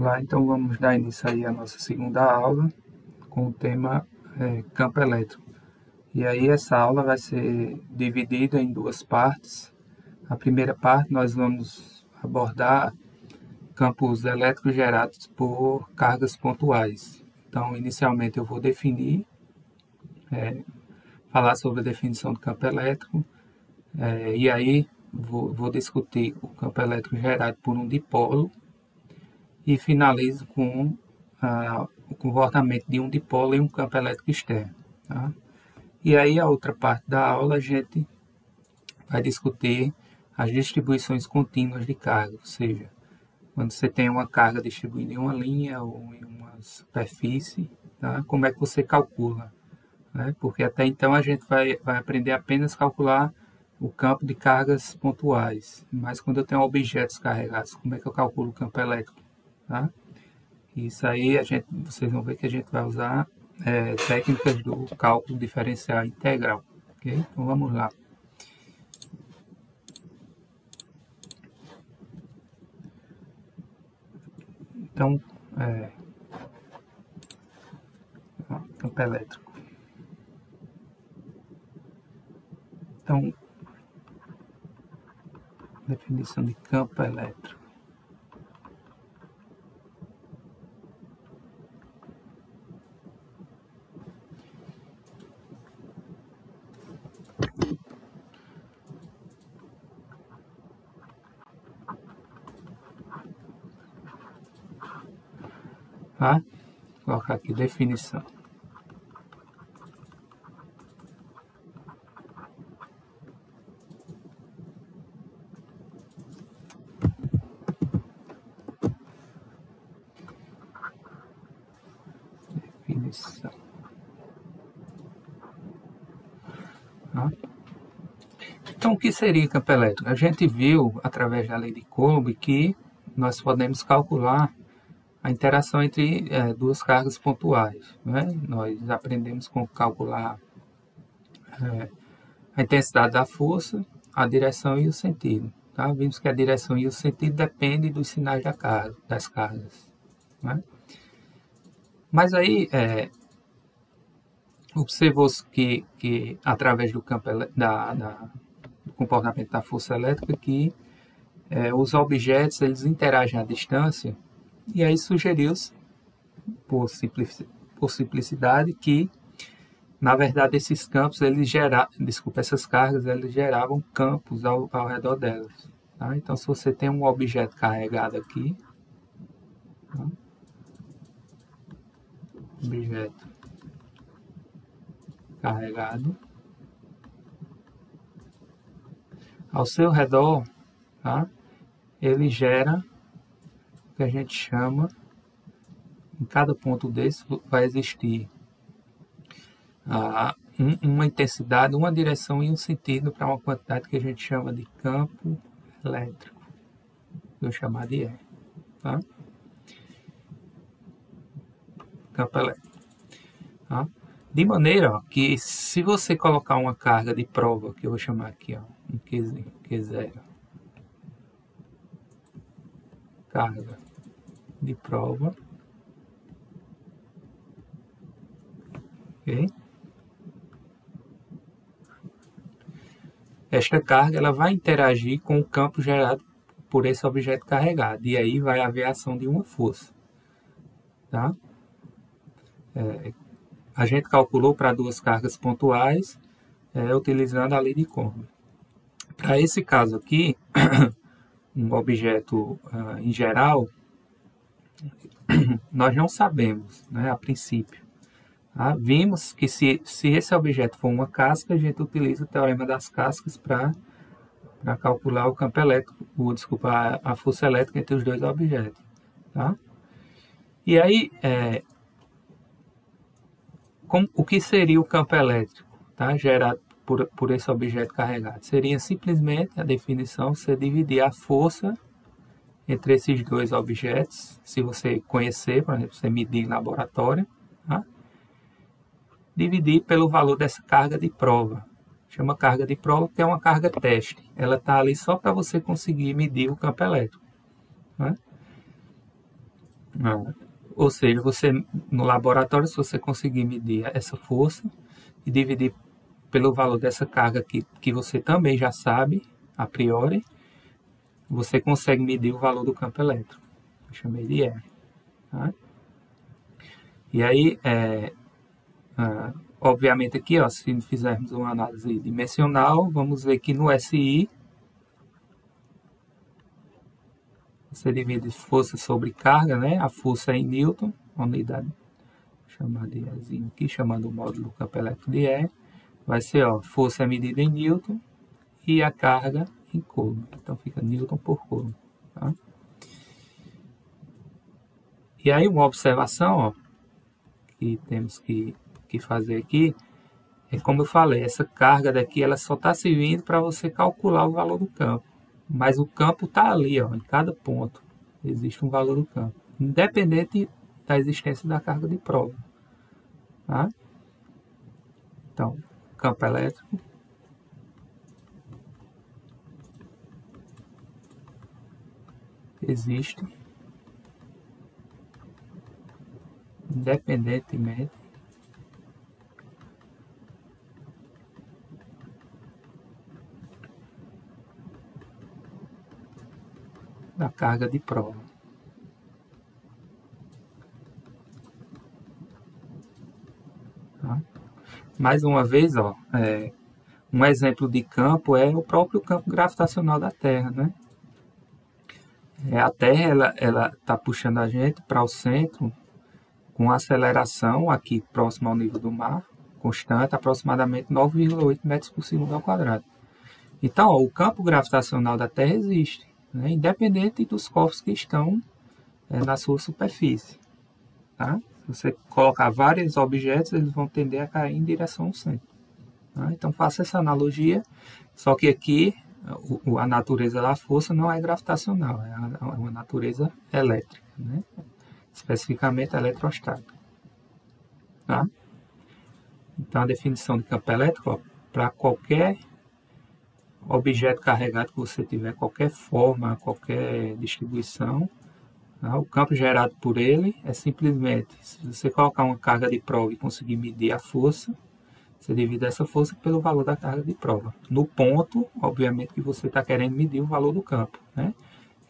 Olá, então vamos dar início aí à nossa segunda aula com o tema campo elétrico. E aí essa aula vai ser dividida em duas partes. A primeira parte nós vamos abordar campos elétricos gerados por cargas pontuais. Então, inicialmente eu vou falar sobre a definição do campo elétrico, e aí vou discutir o campo elétrico gerado por um dipolo, e finalizo com o comportamento de um dipolo em um campo elétrico externo. Tá? E aí a outra parte da aula a gente vai discutir as distribuições contínuas de carga, ou seja, quando você tem uma carga distribuída em uma linha ou em uma superfície, tá? Como é que você calcula? Né? Porque até então a gente vai aprender apenas a calcular o campo de cargas pontuais, mas quando eu tenho objetos carregados, como é que eu calculo o campo elétrico? Tá? Isso aí vocês vão ver que a gente vai usar técnicas do cálculo diferencial integral. Okay? Então vamos lá. Então, campo elétrico. Então, definição de campo elétrico. Tá? Vou colocar aqui definição. Definição. Tá? Então, o que seria campo elétrico? A gente viu, através da lei de Coulomb, que nós podemos calcular a interação entre duas cargas pontuais. Né? Nós aprendemos como calcular a intensidade da força, a direção e o sentido. Tá? Vimos que a direção e o sentido dependem dos sinais das cargas. Né? Mas aí, observou-se que através do campo do comportamento da força elétrica, que os objetos eles interagem à distância. E aí sugeriu-se, por simplicidade, que, na verdade, esses campos, essas cargas, eles geravam campos ao redor delas. Tá? Então, se você tem um objeto carregado aqui, tá? Objeto carregado, ao seu redor, tá? Ele gera o que a gente chama, em cada ponto desse vai existir uma intensidade, uma direção e um sentido para uma quantidade que a gente chama de campo elétrico. Vou chamar de E. Tá? Campo elétrico. Tá? De maneira que se você colocar uma carga de prova, que eu vou chamar aqui, um Q0, carga de prova, ok? Esta carga ela vai interagir com o campo gerado por esse objeto carregado, e aí vai haver a ação de uma força. Tá? A gente calculou para duas cargas pontuais, utilizando a lei de Coulomb. Para esse caso aqui, um objeto em geral, nós não sabemos, né, a princípio. Tá? Vimos que se esse objeto for uma casca, a gente utiliza o teorema das cascas para calcular o campo elétrico, a força elétrica entre os dois objetos. Tá? E aí, o que seria o campo elétrico, tá? Gerado por esse objeto carregado? Seria simplesmente a definição, você dividir a força entre esses dois objetos, se você conhecer, por exemplo, você medir em laboratório, tá? Dividir pelo valor dessa carga de prova. Chama carga de prova porque é uma carga teste. Ela está ali só para você conseguir medir o campo elétrico. Tá? Ou seja, você no laboratório, se você conseguir medir essa força e dividir pelo valor dessa carga que você também já sabe, a priori, você consegue medir o valor do campo elétrico. Eu chamei de E. Tá? E aí, obviamente aqui, ó, se fizermos uma análise dimensional, vamos ver que no SI, você divide força sobre carga, né? A força é em Newton, a unidade, chamar de Ezinho aqui, chamando o módulo do campo elétrico de E, vai ser, ó, força é medida em Newton e a carga em Coulomb. Então fica Newton por Coulomb. Tá? E aí uma observação, ó, que temos que fazer aqui, é como eu falei, essa carga daqui ela só está servindo para você calcular o valor do campo. Mas o campo está ali, ó, em cada ponto existe um valor do campo, independente da existência da carga de prova. Tá? Então, campo elétrico existe independentemente da carga de prova. Tá? Mais uma vez, ó, um exemplo de campo é o próprio campo gravitacional da Terra, né? A Terra ela está puxando a gente para o centro com aceleração aqui próximo ao nível do mar, constante, aproximadamente 9,8 metros por segundo ao quadrado. Então, ó, o campo gravitacional da Terra existe, né? Independente dos corpos que estão na sua superfície. Tá? Se você colocar vários objetos, eles vão tender a cair em direção ao centro. Tá? Então, faça essa analogia, só que aqui a natureza da força não é gravitacional, é uma natureza elétrica, né? Especificamente eletrostática. Tá? Então, a definição de campo elétrico, para qualquer objeto carregado que você tiver, qualquer forma, qualquer distribuição, tá? O campo gerado por ele é simplesmente, se você colocar uma carga de prova e conseguir medir a força, você divide essa força pelo valor da carga de prova. No ponto, obviamente, que você está querendo medir o valor do campo. Né?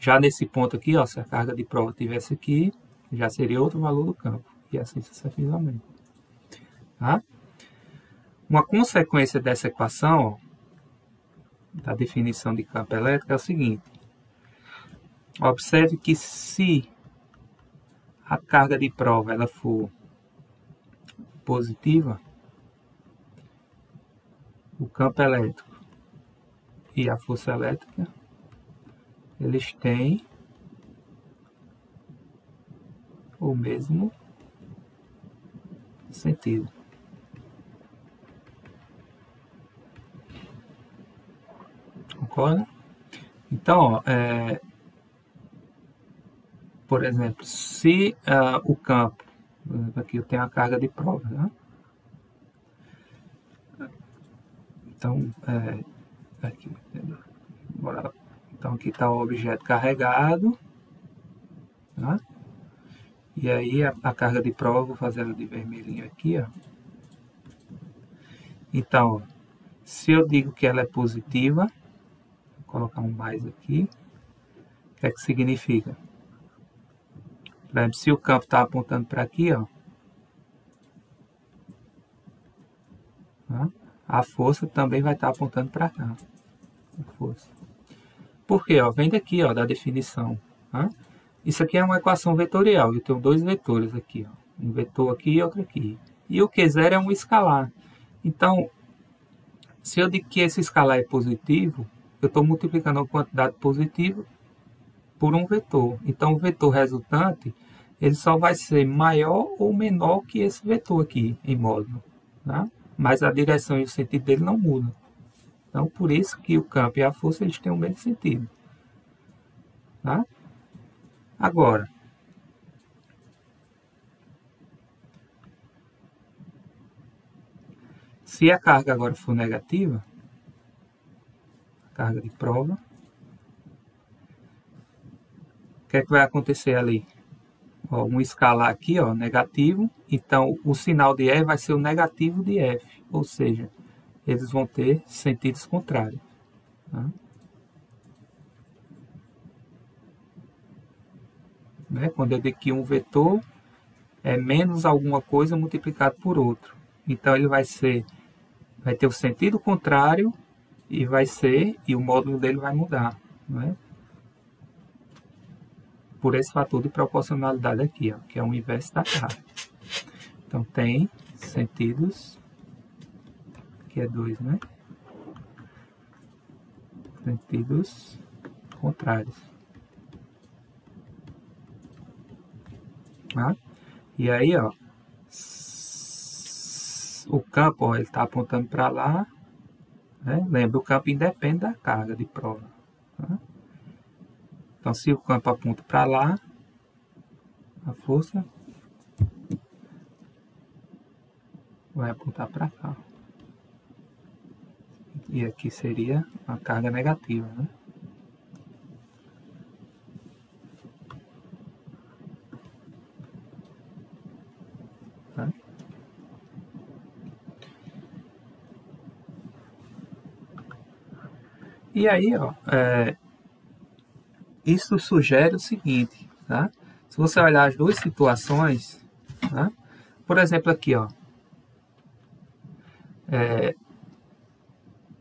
Já nesse ponto aqui, ó, se a carga de prova estivesse aqui, já seria outro valor do campo. E assim sucessivamente. Tá? Uma consequência dessa equação, ó, da definição de campo elétrico, é o seguinte. Observe que se a carga de prova ela for positiva, o campo elétrico e a força elétrica, eles têm o mesmo sentido. Concorda? Então, ó, por exemplo, se o campo, aqui eu tenho a carga de prova, né? Então, aqui, então aqui está o objeto carregado, tá? E aí a carga de prova, vou fazer ela de vermelhinho aqui, ó. Então, ó, se eu digo que ela é positiva, vou colocar um mais aqui, o que é que significa? Por exemplo, se o campo está apontando para aqui, ó, tá? A força também vai estar apontando para cá. A força. Por quê? Ó, vem daqui, ó, da definição. Tá? Isso aqui é uma equação vetorial. Eu tenho dois vetores aqui. Ó. Um vetor aqui e outro aqui. E o Q0 é um escalar. Então, se eu digo que esse escalar é positivo, eu estou multiplicando a quantidade positiva por um vetor. Então, o vetor resultante ele só vai ser maior ou menor que esse vetor aqui, em módulo. Tá? Mas a direção e o sentido dele não mudam. Então, por isso que o campo e a força eles têm o mesmo sentido. Tá? Agora, se a carga agora for negativa, a carga de prova, o que é que vai acontecer ali? Ó, um escalar aqui, ó, negativo. Então, o sinal de E vai ser o negativo de F. Ou seja, eles vão ter sentidos contrários. Tá? Né? Quando eu digo que um vetor é menos alguma coisa multiplicado por outro. Então, ele vai ter o sentido contrário e o módulo dele vai mudar. Né? Por esse fator de proporcionalidade aqui, ó, que é o inverso da carga. Então, tem sentidos, que é 2, né? Sentidos contrários. Tá? E aí, ó, o campo, ó, ele está apontando para lá. Né? Lembra, o campo independe da carga de prova. Tá? Então, se o campo aponta para lá, a força vai apontar para cá. E aqui seria a carga negativa, né? Tá? E aí, ó, isso sugere o seguinte, tá? Se você olhar as duas situações, tá? Por exemplo, aqui, ó,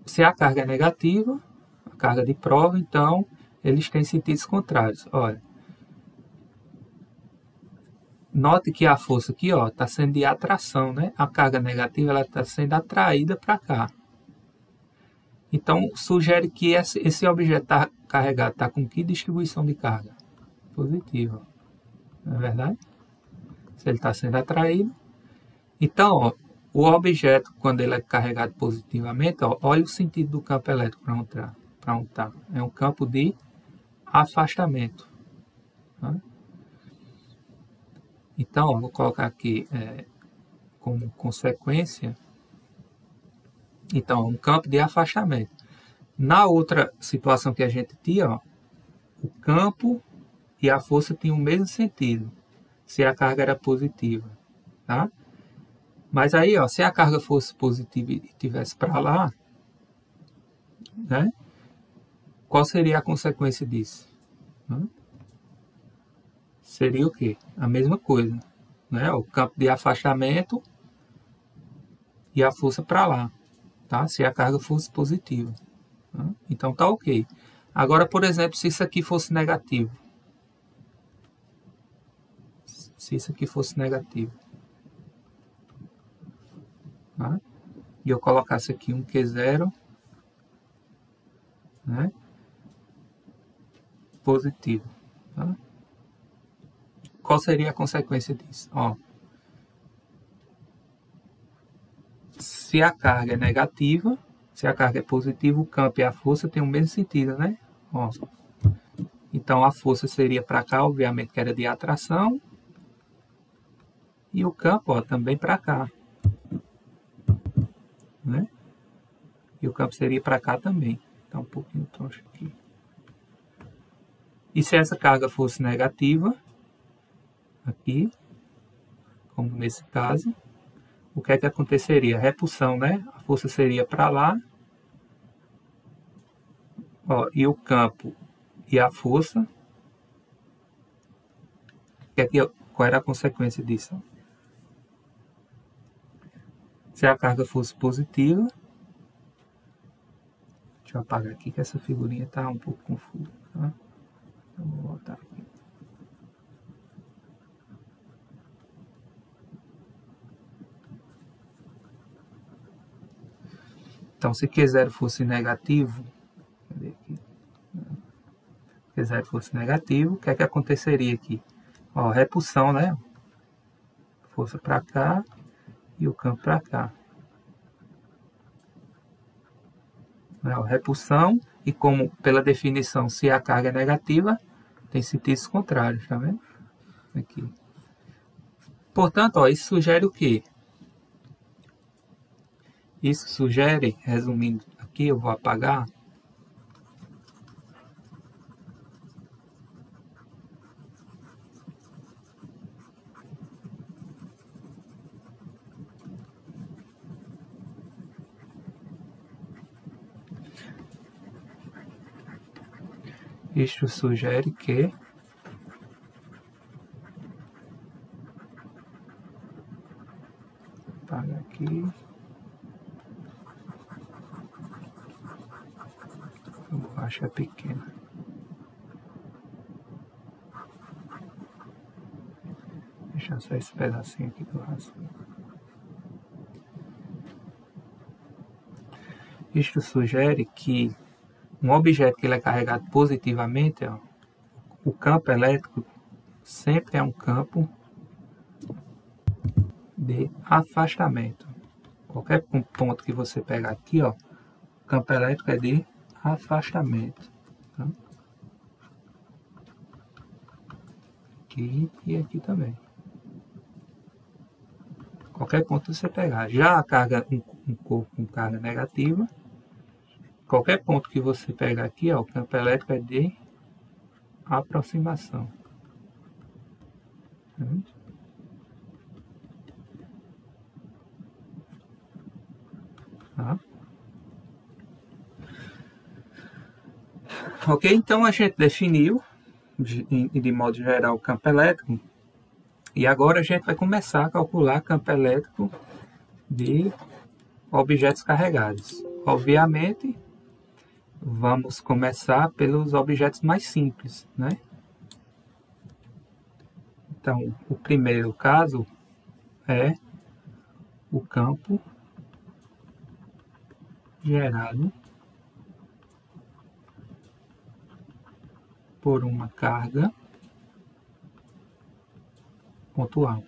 se a carga é negativa, a carga de prova, então eles têm sentidos contrários. Olha, note que a força aqui, ó, está sendo de atração, né? A carga negativa ela está sendo atraída para cá. Então, sugere que esse objeto carregado está com que distribuição de carga? Positiva. Não é verdade? Se ele está sendo atraído. Então, ó, o objeto, quando ele é carregado positivamente, ó, olha o sentido do campo elétrico para onde está. É um campo de afastamento. Tá? Então, ó, vou colocar aqui como consequência. Então, um campo de afastamento. Na outra situação que a gente tinha, ó, o campo e a força tinham o mesmo sentido, se a carga era positiva. Tá? Mas aí, ó, se a carga fosse positiva e estivesse para lá, né, qual seria a consequência disso? Seria o quê? A mesma coisa. Né? O campo de afastamento e a força para lá. Tá? Se a carga fosse positiva. Tá? Então tá ok. Agora, por exemplo, se isso aqui fosse negativo. Se isso aqui fosse negativo. Tá? E eu colocasse aqui um Q0, né, positivo. Tá? Qual seria a consequência disso? Ó, se a carga é negativa, se a carga é positiva, o campo e a força têm o mesmo sentido, né? Ó, então a força seria para cá, obviamente que era de atração, e o campo, ó, também para cá. Né? E o campo seria para cá também. Está um pouquinho troncho aqui. E se essa carga fosse negativa, aqui, como nesse caso, o que é que aconteceria? Repulsão, né? A força seria para lá. Ó, e o campo e a força. Qual era a consequência disso? Se a carga fosse positiva, deixa eu apagar aqui que essa figurinha está um pouco confusa. Tá? Eu vou voltar aqui. Então, se Q0 fosse negativo, cadê aqui? Q0 fosse negativo, o que é que aconteceria aqui? Ó, repulsão, né? Força para cá e o campo para cá. Ó, repulsão, e como pela definição, se a carga é negativa, tem sentidos contrários, tá vendo? Aqui. Portanto, ó, isso sugere o quê? Isso sugere, resumindo aqui, eu vou apagar. Isto sugere que apaga aqui. A borracha é pequena. Deixa só esse pedacinho aqui do rascunho. Isto sugere que um objeto que ele é carregado positivamente, ó, o campo elétrico sempre é um campo de afastamento. Qualquer ponto que você pegar aqui, ó, o campo elétrico é de afastamento. Tá? Aqui e aqui também. Qualquer ponto que você pegar. Já a carga, um corpo com carga negativa, qualquer ponto que você pegar aqui, ó, o campo elétrico é de aproximação. Tá? Ok, então a gente definiu de modo geral o campo elétrico. E agora a gente vai começar a calcular campo elétrico de objetos carregados. Obviamente, vamos começar pelos objetos mais simples, né? Então, o primeiro caso é o campo gerado por uma carga pontual.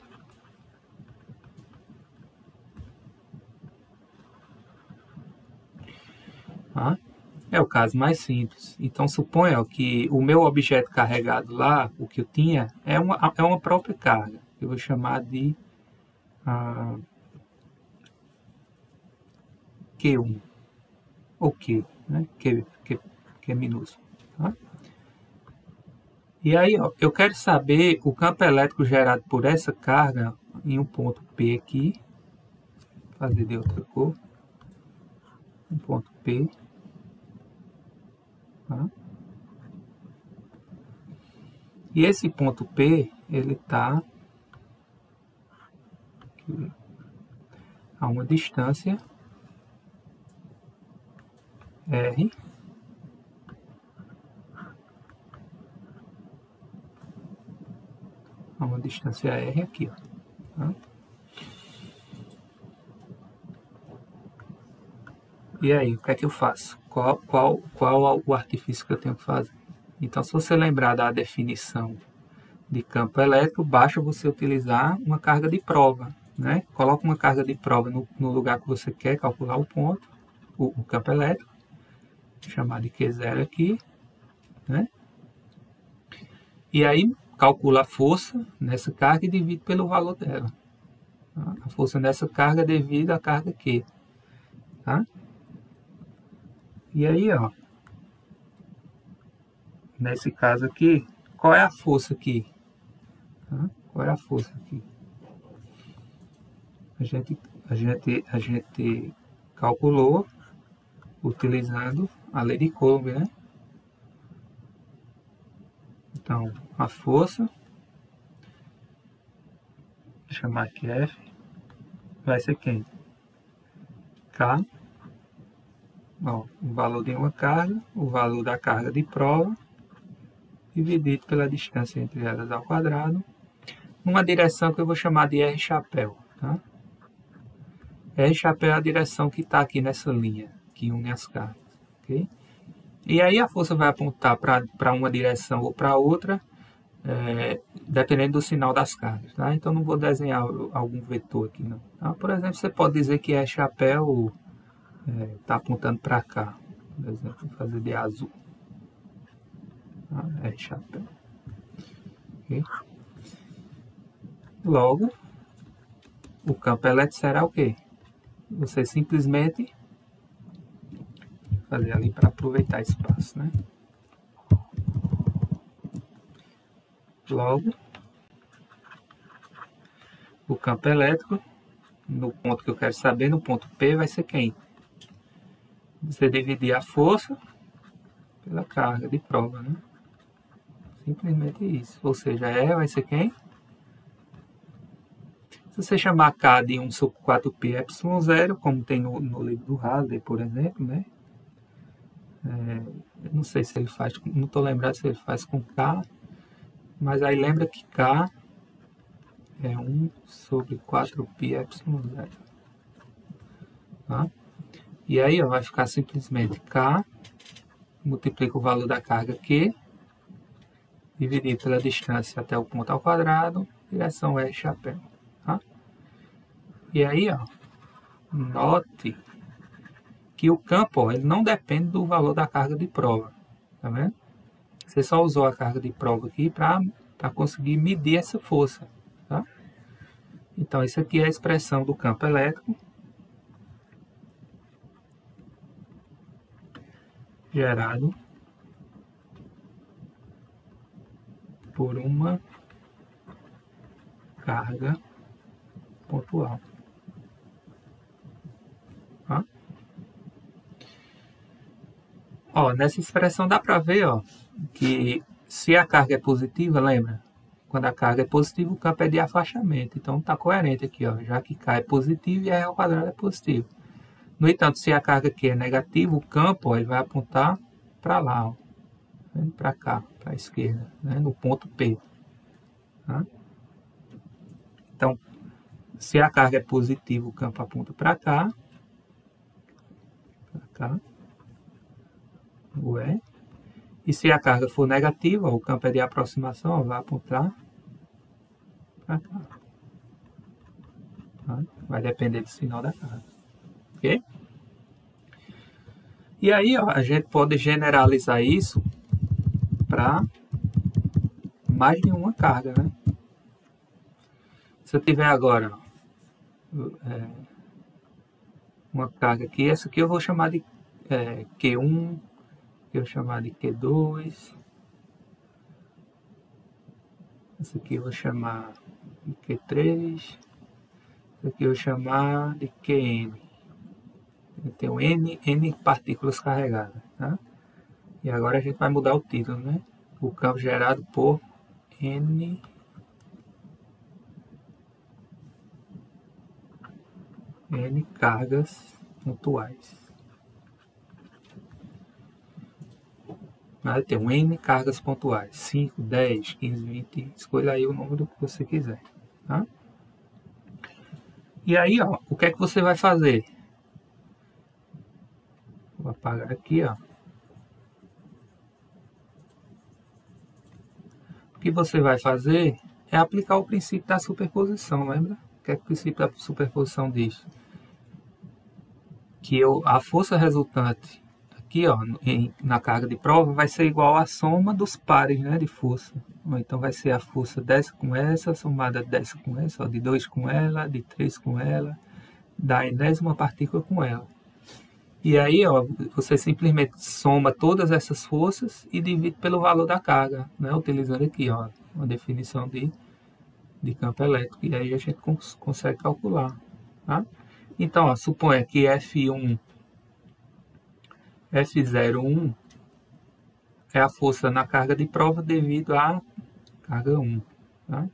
Tá? É o caso mais simples. Então, suponha que o meu objeto carregado lá, o que eu tinha, é uma própria carga. Eu vou chamar de Q1. Ou Q, né? Q é minúsculo. Tá? E aí, ó, eu quero saber o campo elétrico gerado por essa carga em um ponto P aqui. Vou fazer de outra cor. Um ponto P. Tá? E esse ponto P, ele está a uma distância R a uma distância R aqui, ó. Tá? E aí, o que é que eu faço? Qual o artifício que eu tenho que fazer? Então, se você lembrar da definição de campo elétrico, basta você utilizar uma carga de prova, né? Coloca uma carga de prova no lugar que você quer calcular o ponto, o campo elétrico, vou chamar de Q0 aqui, né? E aí, calcula a força nessa carga e divide pelo valor dela. Tá? A força nessa carga é devido à carga Q. Tá? E aí, ó, nesse caso aqui, qual é a força aqui? Tá? Qual é a força aqui? A gente calculou utilizando a lei de Coulomb, né? Então, a força, vou chamar aqui F, vai ser quem? K, ó, o valor de uma carga, o valor da carga de prova, dividido pela distância entre elas ao quadrado, numa direção que eu vou chamar de R chapéu. Tá? R chapéu é a direção que está aqui nessa linha, que une as cargas. Okay? E aí a força vai apontar para uma direção ou para outra, dependendo do sinal das cargas. Tá? Então não vou desenhar algum vetor aqui. Não. Tá? Por exemplo, você pode dizer que R chapéu está apontando para cá. Por exemplo, vou fazer de azul. Tá? R chapéu. Okay? Logo, o campo elétrico será o quê? Você simplesmente fazer ali para aproveitar espaço, né? Logo, o campo elétrico, no ponto que eu quero saber, no ponto P, vai ser quem? Você dividir a força pela carga de prova, né? Simplesmente isso. Ou seja, E vai ser quem? Se você chamar K de 1 sobre 4π ε0, como tem no livro do Halliday, por exemplo, né? Eu não sei se ele faz, não estou lembrado se ele faz com K, mas aí lembra que K é 1 sobre 4π ε0. Tá? E aí ó, vai ficar simplesmente K multiplica o valor da carga Q dividido pela distância até o ponto ao quadrado, direção E chapéu. Tá? E aí, ó, note que o campo, ó, ele não depende do valor da carga de prova. Tá vendo? Você só usou a carga de prova aqui para conseguir medir essa força. Tá? Então, isso aqui é a expressão do campo elétrico gerado por uma carga pontual. Tá? Ó, nessa expressão dá para ver, ó, que se a carga é positiva, lembra? Quando a carga é positiva, o campo é de afastamento. Então está coerente aqui, ó, já que K é positivo e R ao quadrado é positivo. No entanto, se a carga aqui é negativa, o campo, ó, ele vai apontar para lá, para cá, para a esquerda, né, no ponto P. Tá? Então, se a carga é positiva, o campo aponta para cá, o E. E se a carga for negativa, o campo é de aproximação, ó, vai apontar para cá. Tá? Vai depender do sinal da carga. Ok? E aí, ó, a gente pode generalizar isso para mais de uma carga, né? Se eu tiver agora uma carga aqui, essa aqui eu vou chamar de Q1, eu vou chamar de Q2, essa aqui eu vou chamar de Q3, essa aqui eu vou chamar de QN. Eu tenho N partículas carregadas, tá? E agora a gente vai mudar o título, né? O campo gerado por N cargas pontuais. Mas tem um N cargas pontuais, 5, 10, 15, 20, escolha aí o número que você quiser, tá? E aí, ó, o que é que você vai fazer? Vou apagar aqui, ó. O que você vai fazer é aplicar o princípio da superposição, lembra? O que é que o princípio da superposição diz? Que a força resultante aqui, ó, na carga de prova vai ser igual à soma dos pares, né, de força. Então vai ser a força dessa com essa, somada dessa com essa, ó, de 2 com ela, de 3 com ela, da enésima partícula com ela. E aí, ó, você simplesmente soma todas essas forças e divide pelo valor da carga, né, utilizando aqui, ó, uma definição de campo elétrico. E aí a gente consegue calcular, tá? Então, ó, suponha que F01 é a força na carga de prova devido à carga 1. Tá?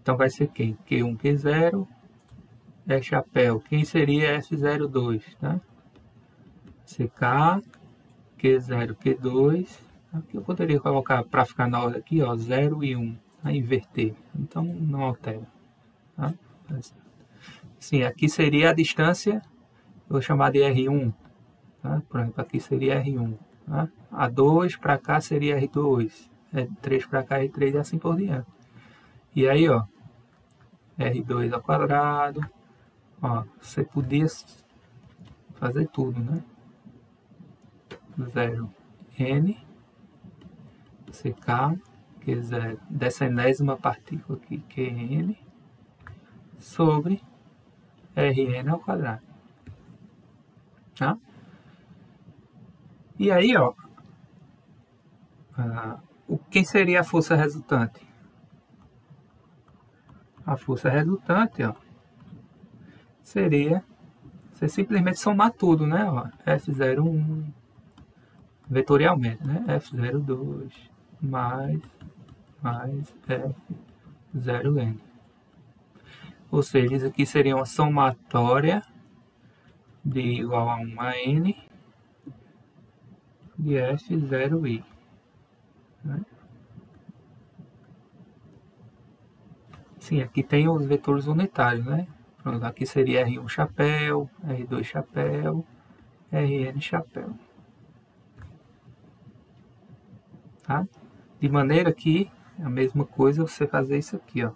Então vai ser quem? Q1, Q0, E chapéu. Quem seria F02? Tá? CK, Q0, Q2. Aqui eu poderia colocar, para ficar na ordem aqui, ó, 0 e 1. Tá? Inverter. Então não altera. Tá? Sim, aqui seria a distância, eu vou chamar de R1. Tá? Por exemplo, aqui seria R1. Tá? A2 para cá seria R2. 3 para cá, R3 e assim por diante. E aí, ó, R2 ao quadrado. Ó, você podia fazer tudo, né? 0 N CK Q0 dessa enésima partícula aqui, QN, sobre Rn ao quadrado. Tá? E aí, ó, quem seria a força resultante? A força resultante, ó, seria você simplesmente somar tudo, né? Ó, F01 vetorialmente, né? F02, mais F0N. Ou seja, isso aqui seria uma somatória de igual a 1 a N de F0I. Né? Sim, aqui tem os vetores unitários, né? Pronto, aqui seria R1 chapéu, R2 chapéu, Rn chapéu. Tá? De maneira que a mesma coisa você fazer isso aqui, ó.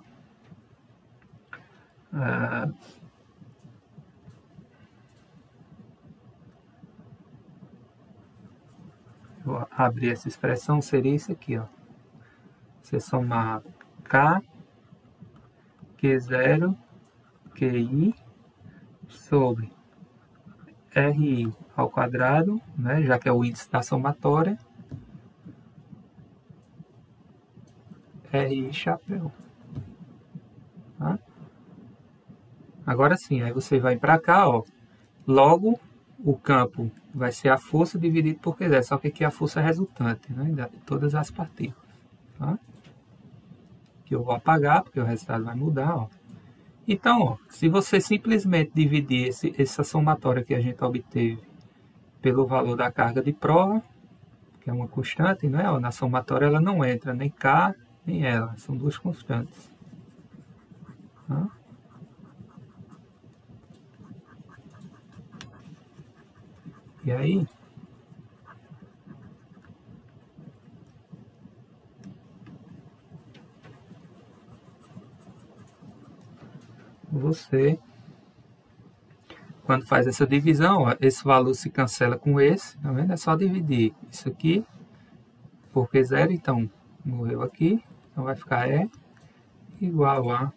Vou abrir essa expressão, seria isso aqui, ó. Você somar K, Q0, QI sobre RI ao quadrado, né, já que é o índice da somatória, RI chapéu. Tá? Agora sim, aí você vai para cá, ó. Logo, o campo vai ser a força dividido por Q0, só que aqui é a força resultante, né, de todas as partículas. Tá? Que eu vou apagar, porque o resultado vai mudar, ó. Então, ó, se você simplesmente dividir essa somatória que a gente obteve pelo valor da carga de prova, que é uma constante, né? Ó, na somatória ela não entra nem K, nem ela, são duas constantes. Tá? E aí, você, quando faz essa divisão, ó, esse valor se cancela com esse, tá vendo? É só dividir isso aqui por Q0, então morreu aqui, então vai ficar E igual a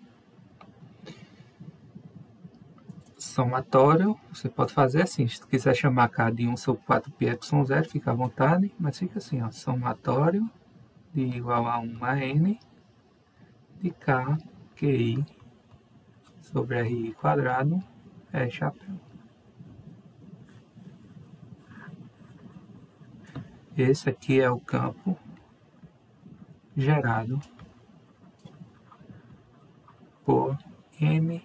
somatório. Você pode fazer assim, se quiser chamar K de 1 sobre 4πε0, fica à vontade, mas fica assim, ó, somatório de igual a 1 a N de K, QI sobre RI quadrado é chapéu. Esse aqui é o campo gerado por M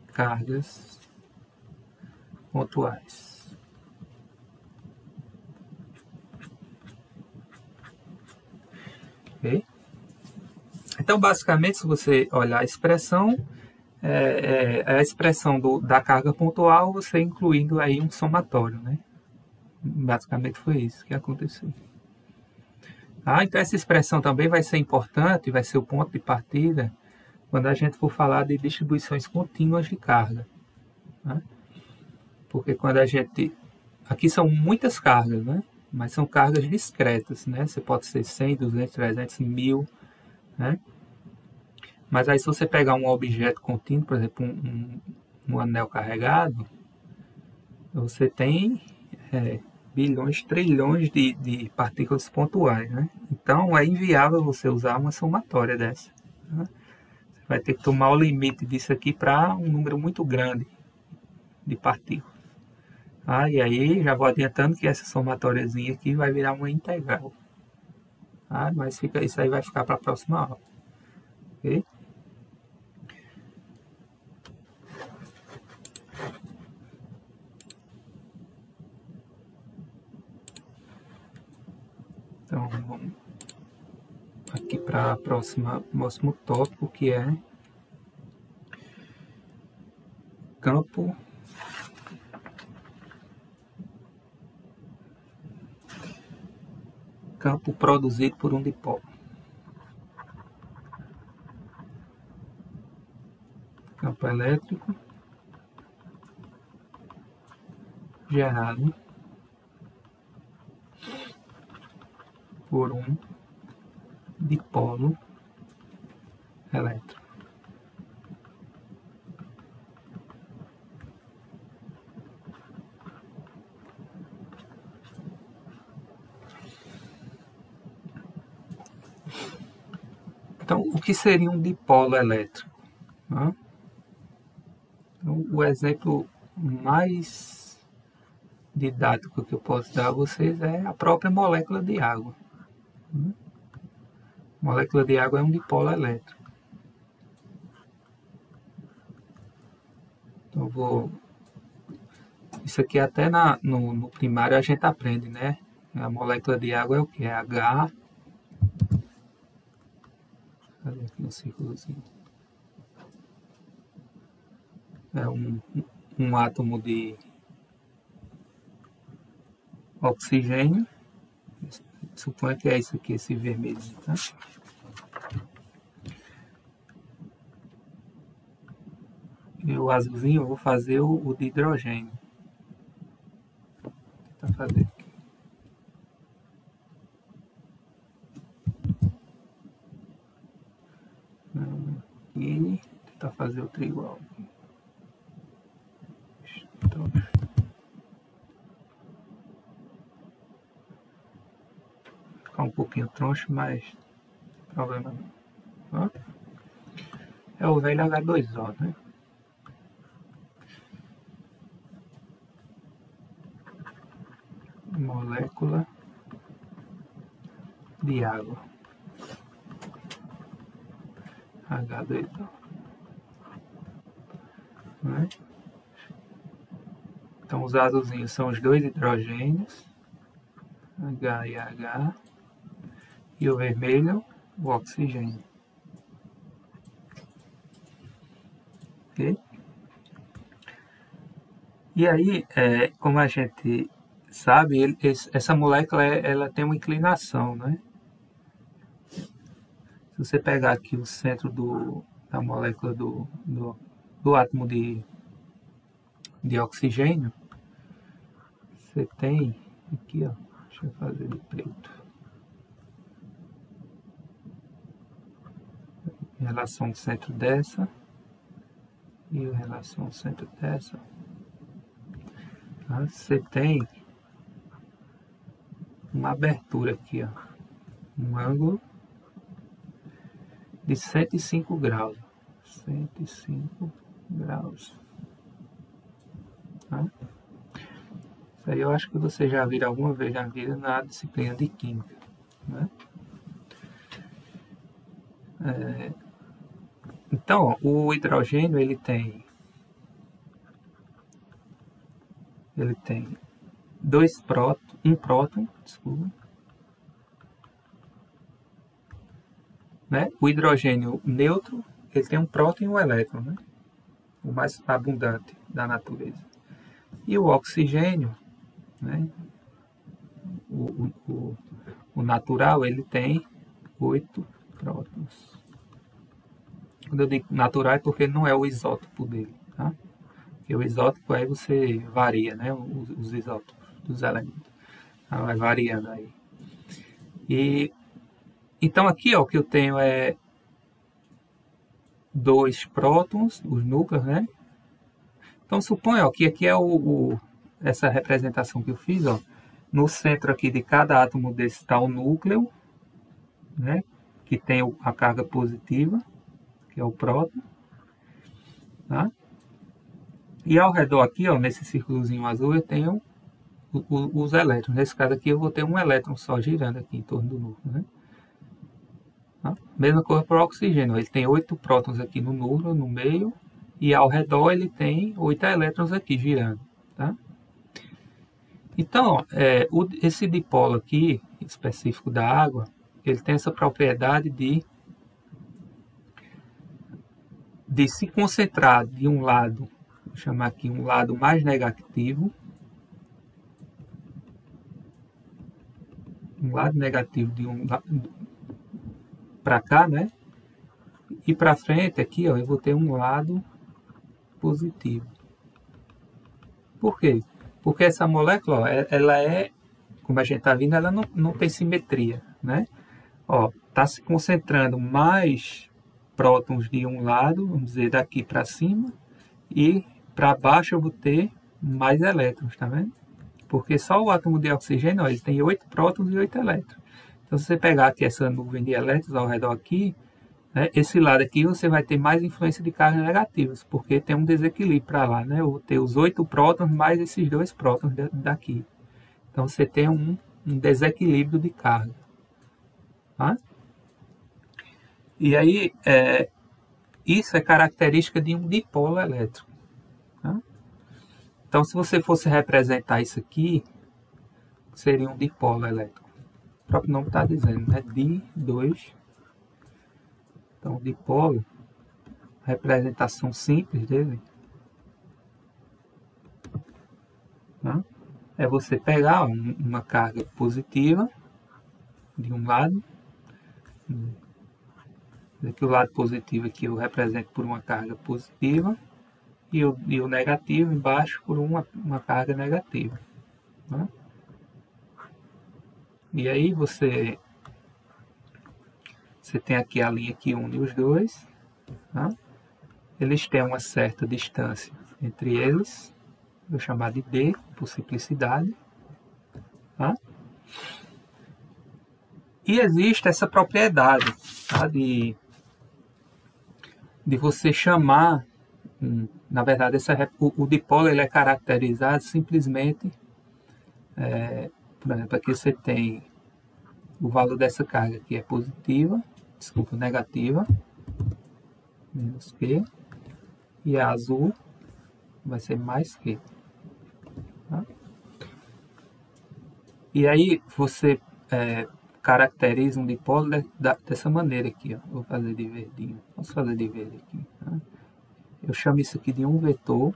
cargas pontuais. Okay? Então, basicamente, se você olhar a expressão, a expressão da carga pontual, você incluindo aí um somatório, né? Basicamente foi isso que aconteceu. Então, essa expressão também vai ser importante, vai ser o ponto de partida, quando a gente for falar de distribuições contínuas de carga. Né? Porque quando a gente... Aqui são muitas cargas, né? Mas são cargas discretas, né? Você pode ser 100, 200, 300, 1000, né? Mas aí se você pegar um objeto contínuo, por exemplo, um anel carregado, você tem bilhões, trilhões de partículas pontuais, né? Então é inviável você usar uma somatória dessa. Né? Você vai ter que tomar o limite disso aqui para um número muito grande de partículas. E aí já vou adiantando que essa somatóriazinha aqui vai virar uma integral. Mas isso aí vai ficar para a próxima aula. Ok? Então, vamos aqui para o próximo tópico, que é campo produzido por um dipolo. Campo elétrico gerado por um dipolo elétrico. Então, o que seria um dipolo elétrico? Então, o exemplo mais didático que eu posso dar a vocês é a própria molécula de água. Molécula de água é um dipolo elétrico. Então, isso aqui até no primário a gente aprende, né? A molécula de água é o que? É H. Vou fazer aqui um círculozinho. É um átomo de oxigênio. Suponha que é isso aqui, esse vermelho, tá? E o azulzinho eu vou fazer o de hidrogênio. Vou tentar fazer aqui. E tentar fazer outro igual. Ficar um pouquinho troncho, mas problema não. Ó. É o velho H2O, né? Molécula de água. H2O. Né? Então os azulzinhos são os dois hidrogênios, H e H, e o vermelho, o oxigênio. Ok? E aí, como a gente sabe, essa molécula ela tem uma inclinação, né? Se você pegar aqui o centro da molécula do átomo de oxigênio, você tem aqui, ó, deixa eu fazer de preto, em relação ao centro dessa e em relação ao centro dessa, tá? Você tem uma abertura aqui, ó, um ângulo de 105 graus. 105 graus. Tá? Isso aí eu acho que você já viu alguma vez na vida na disciplina de Química. Né? Então, ó, o hidrogênio ele tem um próton, desculpa. Né? O hidrogênio neutro, ele tem um próton e um elétron, né? O mais abundante da natureza. E o oxigênio, né? O natural, ele tem 8 prótons. Quando eu digo natural é porque não é o isótopo dele, tá? Porque o isótopo aí você varia, né? Os isótopos dos elementos. Tá? Vai variando aí. E então aqui, ó, o que eu tenho é 2 prótons, os núcleos, né? Então suponha, ó, que aqui é essa representação que eu fiz, ó. No centro aqui de cada átomo desse está o núcleo, né? Que tem a carga positiva, que é o próton, tá? E ao redor aqui, ó, nesse círculozinho azul, eu tenho os elétrons. Nesse caso aqui eu vou ter um elétron só girando aqui em torno do núcleo, né? Tá? Mesma coisa para o oxigênio, ele tem 8 prótons aqui no núcleo, no meio, e ao redor ele tem 8 elétrons aqui girando. Tá? Então, ó, esse dipolo aqui, específico da água, ele tem essa propriedade de se concentrar de um lado, vou chamar aqui um lado mais negativo, de um lado para cá, né? E para frente aqui, ó, eu vou ter um lado positivo. Por quê? Porque essa molécula, ó, ela como a gente está vendo, ela não tem simetria, né? Ó, tá se concentrando mais prótons de um lado, vamos dizer, daqui para cima, e para baixo eu vou ter mais elétrons, tá vendo? Porque só o átomo de oxigênio, ó, ele tem 8 prótons e 8 elétrons. Então, se você pegar aqui essa nuvem de elétrons ao redor aqui, né, esse lado aqui você vai ter mais influência de cargas negativas, porque tem um desequilíbrio para lá, né? Eu vou ter os 8 prótons mais esses 2 prótons daqui. Então, você tem um desequilíbrio de carga. Tá? E aí, isso é característica de um dipolo elétrico. Tá? Então, se você fosse representar isso aqui, seria um dipolo elétrico. O próprio nome está dizendo, né? Di2. Então, dipolo, representação simples dele, tá? É você pegar uma carga positiva de um lado, aqui o lado positivo aqui eu represento por uma carga positiva, e o negativo embaixo por uma carga negativa. Tá? E aí você tem aqui a linha que une os dois. Tá? Eles têm uma certa distância entre eles, vou chamar de D, por simplicidade. Tá? E existe essa propriedade, tá? de você chamar, na verdade, o dipolo ele é caracterizado simplesmente, por exemplo, aqui você tem o valor dessa carga que é positiva, desculpa, negativa, menos Q, e a azul vai ser mais Q. Tá? E aí você caracteriza um dipolo dessa maneira aqui. Ó. Vou fazer de verdinho. Posso fazer de verde aqui. Tá? Eu chamo isso aqui de um vetor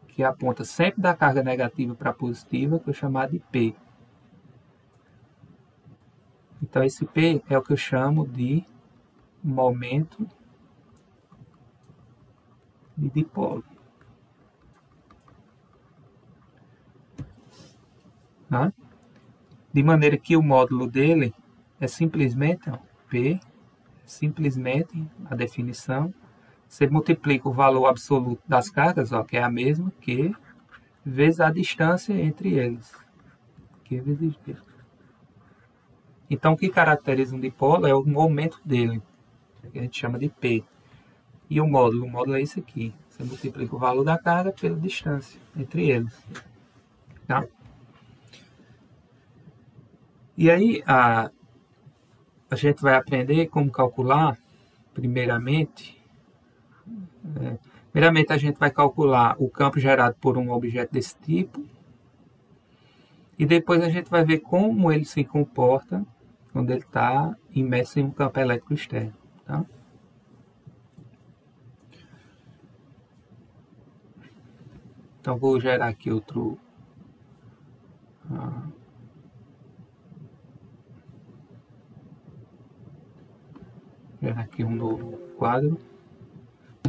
que aponta sempre da carga negativa para positiva, que eu chamar de P. Então esse P é o que eu chamo de momento de dipolo. Tá? De maneira que o módulo dele é simplesmente ó, P, simplesmente a definição. Você multiplica o valor absoluto das cargas, ó, que é a mesma, Q, vezes a distância entre eles. Q vezes D. Então, o que caracteriza um dipolo é o momento dele, que a gente chama de P. E o módulo é esse aqui. Você multiplica o valor da carga pela distância entre eles. Tá? E aí, a gente vai aprender como calcular, primeiramente, a gente vai calcular o campo gerado por um objeto desse tipo, e depois a gente vai ver como ele se comporta quando ele está imerso em um campo elétrico externo. Tá? Então, vou gerar aqui outro... gerar aqui um novo quadro.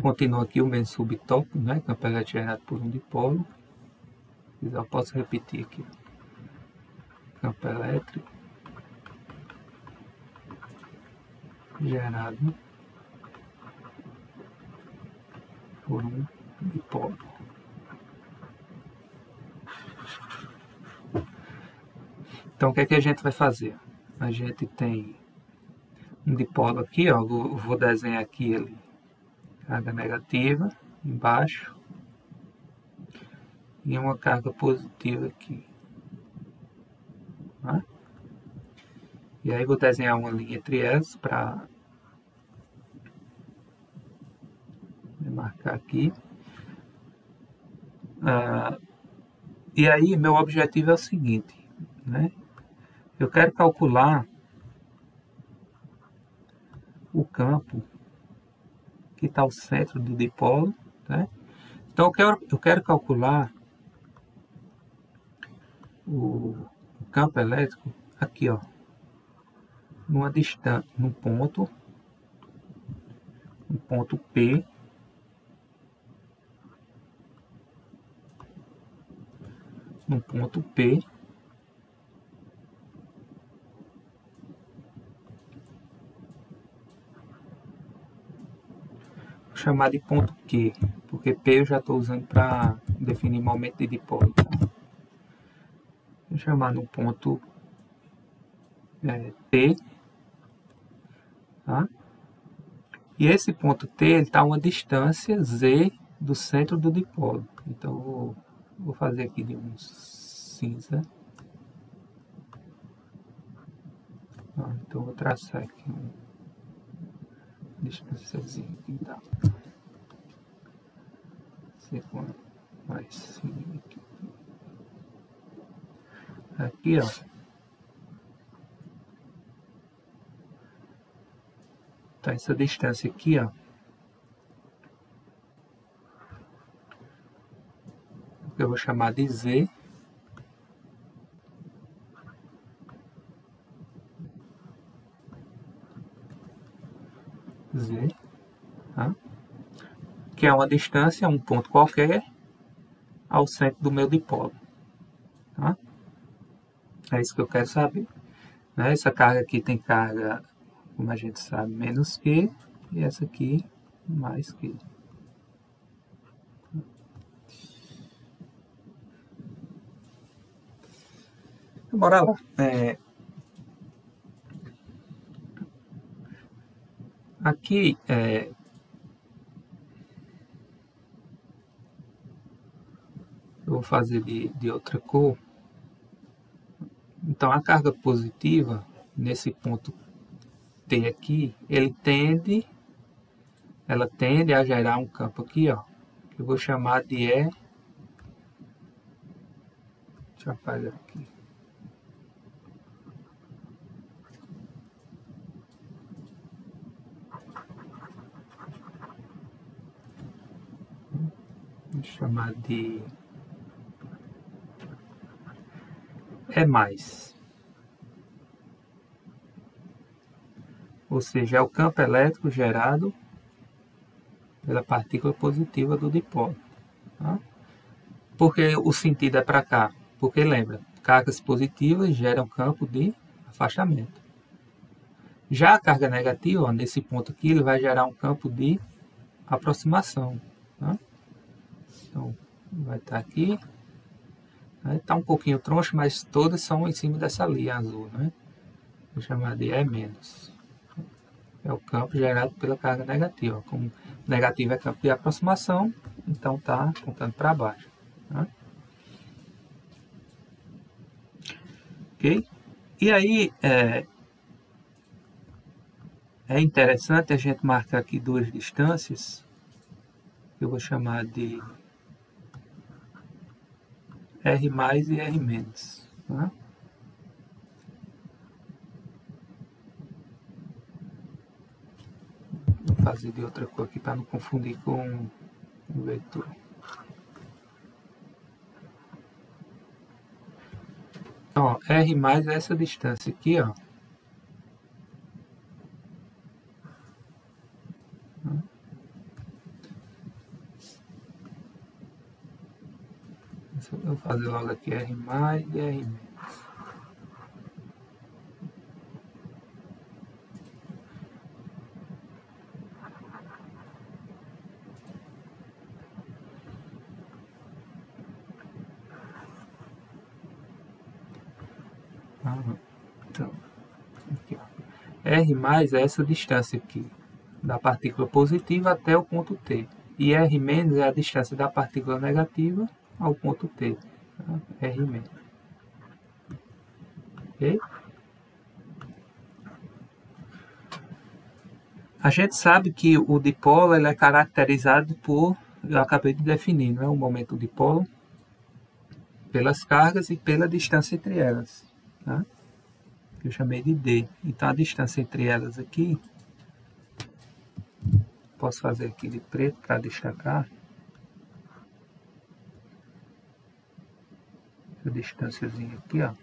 Continua aqui o mesmo subtópico, né? Campo elétrico gerado por um dipolo. Eu posso repetir aqui. Campo elétrico gerado por um dipolo. Então, o que é que a gente vai fazer? A gente tem um dipolo aqui, ó, vou desenhar aqui ele, carga negativa embaixo e uma carga positiva aqui. Tá? E aí vou desenhar uma linha entre elas para marcar aqui. E aí meu objetivo é o seguinte, né? Eu quero calcular o campo que está ao centro do dipolo, né? Então eu quero calcular o campo elétrico aqui, ó, numa distância, num ponto P, num ponto P, vou chamar de ponto Q, porque P eu já estou usando para definir momento de dipolo. Vou chamar no ponto T, tá? E esse ponto T está a uma distância Z do centro do dipolo. Então vou fazer aqui de um cinza. Então vou traçar aqui distânciazinha aqui dá. C4 mais 5. Aqui, ó. Tá essa distância aqui, ó. Eu vou chamar de Z. Z, tá? Que é uma distância, um ponto qualquer, ao centro do meu dipolo. Tá? É isso que eu quero saber. Né? Essa carga aqui tem carga, como a gente sabe, menos Q, e essa aqui, mais Q. Então, bora lá. Aqui, eu vou fazer de outra cor. Então, a carga positiva, nesse ponto T aqui, ela tende a gerar um campo aqui, ó, que eu vou chamar de E. Deixa eu apagar aqui. Vou chamar de E+. Ou seja, é o campo elétrico gerado pela partícula positiva do dipolo. Tá? Por que o sentido é para cá? Porque lembra, cargas positivas geram campo de afastamento. Já a carga negativa, ó, nesse ponto aqui, ele vai gerar um campo de aproximação. Tá? Então, vai estar aqui. Está um pouquinho troncho, mas todas são em cima dessa linha azul. Né? Vou chamar de E-. É o campo gerado pela carga negativa. Como negativo é campo de aproximação, então está apontando para baixo. Tá? Ok? E aí, é interessante a gente marcar aqui duas distâncias, que eu vou chamar de R mais e R menos. Tá? Vou fazer de outra cor aqui para não confundir com o vetor. Então, ó, R mais é essa distância aqui, ó. Eu vou fazer logo aqui R mais e R menos. Então, aqui, ó. R mais é essa distância aqui, da partícula positiva até o ponto T. E R menos é a distância da partícula negativa ao ponto T. Tá? R menos. Ok? A gente sabe que o dipolo ele é caracterizado por, eu acabei de definir, não é? O momento dipolo, pelas cargas e pela distância entre elas. Tá? Eu chamei de D. Então a distância entre elas aqui, posso fazer aqui de preto para destacar. Essa distânciazinha aqui, ó.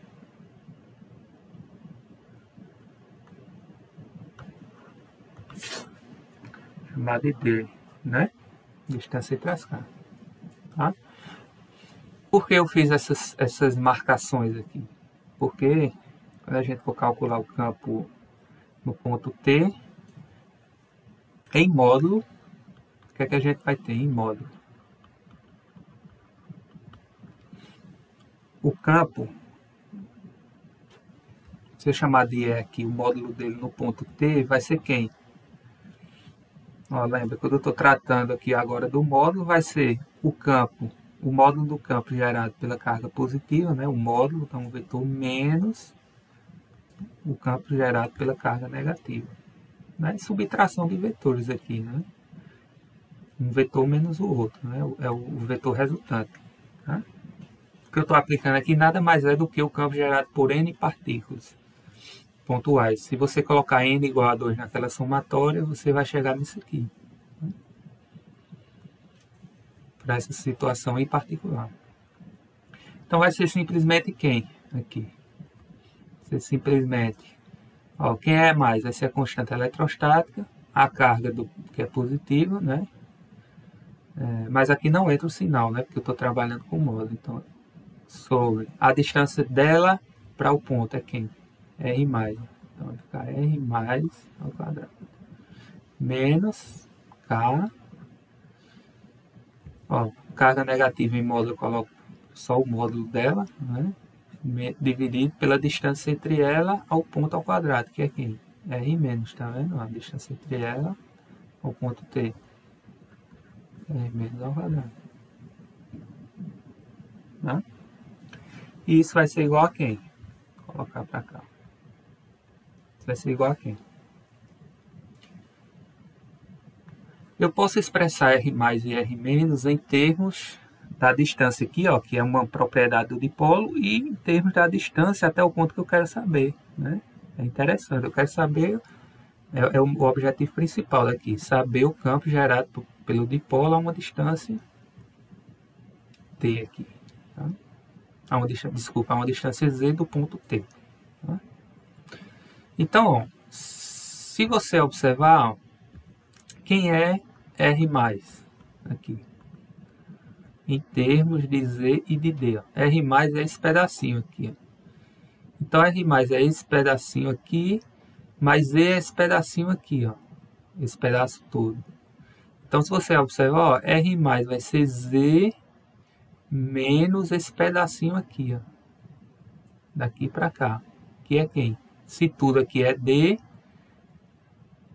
Chamar de D, né? Distância entre as cargas. Tá? Por que eu fiz essas marcações aqui? Porque quando a gente for calcular o campo no ponto T, em módulo, o que é que a gente vai ter em módulo? O campo, se eu chamar de E aqui, o módulo dele no ponto T, vai ser quem? Ó, lembra, quando eu estou tratando aqui agora do módulo, vai ser o campo, o módulo do campo gerado pela carga positiva, né? O módulo, então, um vetor menos o campo gerado pela carga negativa. né? Subtração de vetores aqui, né? Um vetor menos o outro, né? É o vetor resultante. Tá? O que eu estou aplicando aqui nada mais é do que o campo gerado por N partículas pontuais. Se você colocar N igual a 2 naquela somatória, você vai chegar nisso aqui. Né? Para essa situação em particular. Então vai ser simplesmente quem? Aqui. Vai ser simplesmente... Ó, quem é mais? Vai ser a constante eletrostática, a carga que é positiva, né? Mas aqui não entra o sinal, né? Porque eu estou trabalhando com módulo. Então, sobre a distância dela para o ponto é quem? R mais. Então vai ficar R mais ao quadrado. Menos K. Ó, carga negativa em módulo eu coloco só o módulo dela, né? Dividido pela distância entre ela ao ponto ao quadrado, que é quem? R menos, tá vendo? A distância entre ela ao ponto T. R menos ao quadrado. Né? E isso vai ser igual a quem? Vou colocar para cá. Isso vai ser igual a quem? Eu posso expressar R mais e R menos em termos da distância aqui, ó, que é uma propriedade do dipolo, e em termos da distância até o ponto que eu quero saber, né? É interessante, eu quero saber, é o objetivo principal daqui, saber o campo gerado pelo dipolo a uma distância T aqui, tá? A uma distância Z do ponto T. Tá? Então, ó, se você observar, ó, quem é R mais aqui? Em termos de Z e de D. Ó. R mais é esse pedacinho aqui. Ó. Então, R mais é esse pedacinho aqui, mais Z é esse pedacinho aqui. Ó. Esse pedaço todo. Então, se você observar, ó, R mais vai ser Z menos esse pedacinho aqui. Ó. Daqui para cá. Que é quem? Se tudo aqui é D,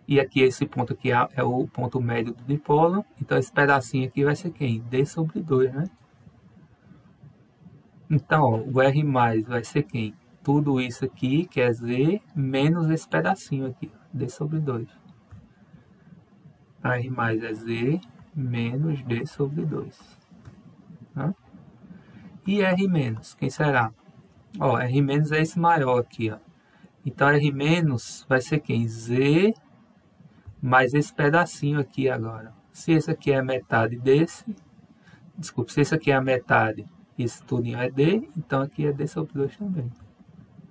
e aqui esse ponto aqui é o ponto médio do dipolo, então esse pedacinho aqui vai ser quem? D sobre 2, né? Então, ó, o R mais vai ser quem? Tudo isso aqui, que é Z, menos esse pedacinho aqui, D sobre 2. R mais é Z menos D sobre 2. Tá? E R menos, quem será? Ó, R menos é esse maior aqui, ó. Então, R menos vai ser quem? Z mais esse pedacinho aqui agora. Se esse aqui é a metade desse, desculpa, se esse aqui é a metade, esse tudinho é D, então aqui é D sobre 2 também.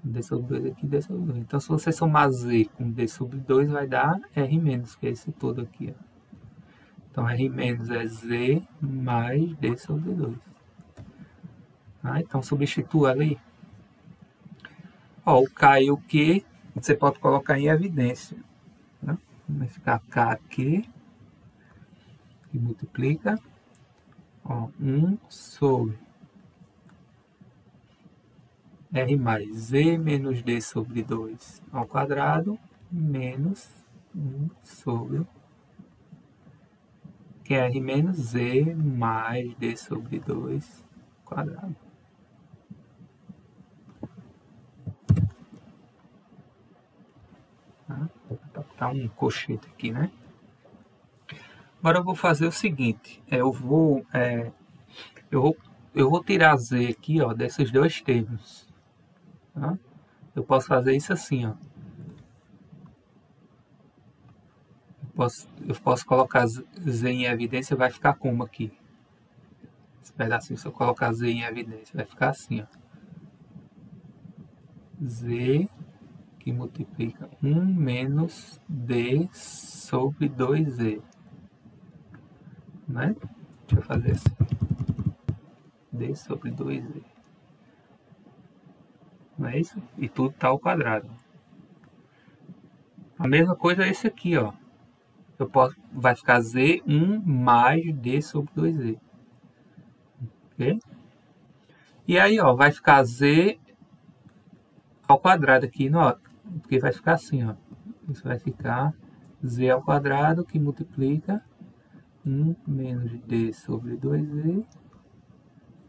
D sobre 2 aqui, D sobre 2. Então, se você somar Z com D sobre 2, vai dar R menos, que é esse todo aqui. Ó. Então, R menos é Z mais D sobre 2. Ah, então, substitua ali. Ó, o K e o Q, você pode colocar em evidência. Né? Vai ficar K aqui, que multiplica, ó, 1 sobre R mais Z menos D sobre 2 ao quadrado, menos 1 sobre que é R menos Z mais D sobre 2 ao quadrado. Tá um colchete aqui, né? Agora eu vou fazer o seguinte, eu vou tirar Z aqui, ó, desses dois termos. Tá? Eu posso fazer isso assim, ó. Eu posso colocar Z em evidência, vai ficar como aqui? Esse pedacinho, se eu colocar Z em evidência, vai ficar assim, ó. Z que multiplica 1 menos D sobre 2Z. Né? Deixa eu fazer assim. D sobre 2Z. Não é isso? E tudo está ao quadrado. A mesma coisa é esse aqui, ó. Vai ficar Z1 mais D sobre 2Z. Ok? E aí, ó, vai ficar Z ao quadrado aqui, ó, porque vai ficar assim, ó. Isso vai ficar Z ao quadrado que multiplica 1 menos D sobre 2Z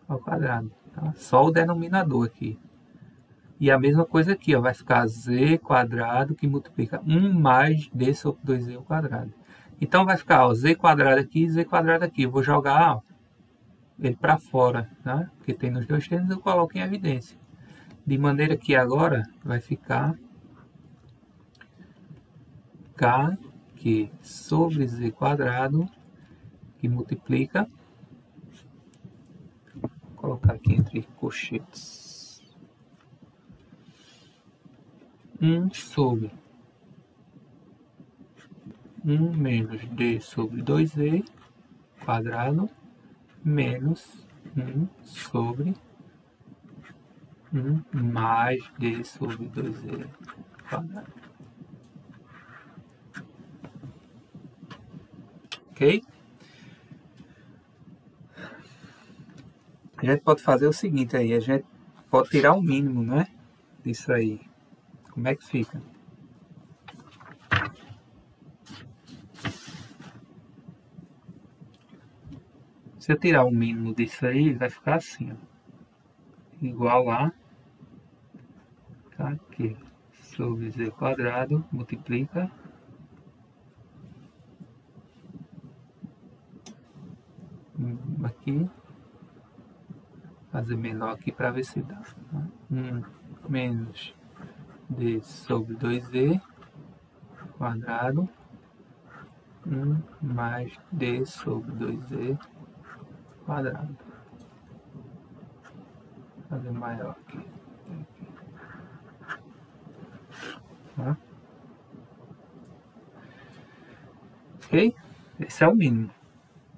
ao quadrado. Tá? Só o denominador aqui. E a mesma coisa aqui, ó, vai ficar z quadrado que multiplica 1 mais d sobre 2z ao quadrado. Então vai ficar ó, z quadrado aqui e z quadrado aqui. Eu vou jogar ó, ele para fora, tá? Porque tem nos dois termos, eu coloco em evidência. De maneira que agora vai ficar k sobre z quadrado que multiplica, vou colocar aqui entre colchetes, 1 sobre 1 menos d sobre 2z quadrado menos 1 sobre 1 mais d sobre 2z quadrado. Ok? A gente pode fazer o seguinte aí, a gente pode tirar o mínimo, né? Disso aí. Como é que fica? Se eu tirar o mínimo disso aí, vai ficar assim, ó. Igual a k sobre z quadrado multiplica aqui, fazer menor aqui para ver se dá. 1 menos d sobre 2z quadrado 1 mais d sobre 2z quadrado. Vou fazer maior aqui. Tá? Ok? Esse é o mínimo.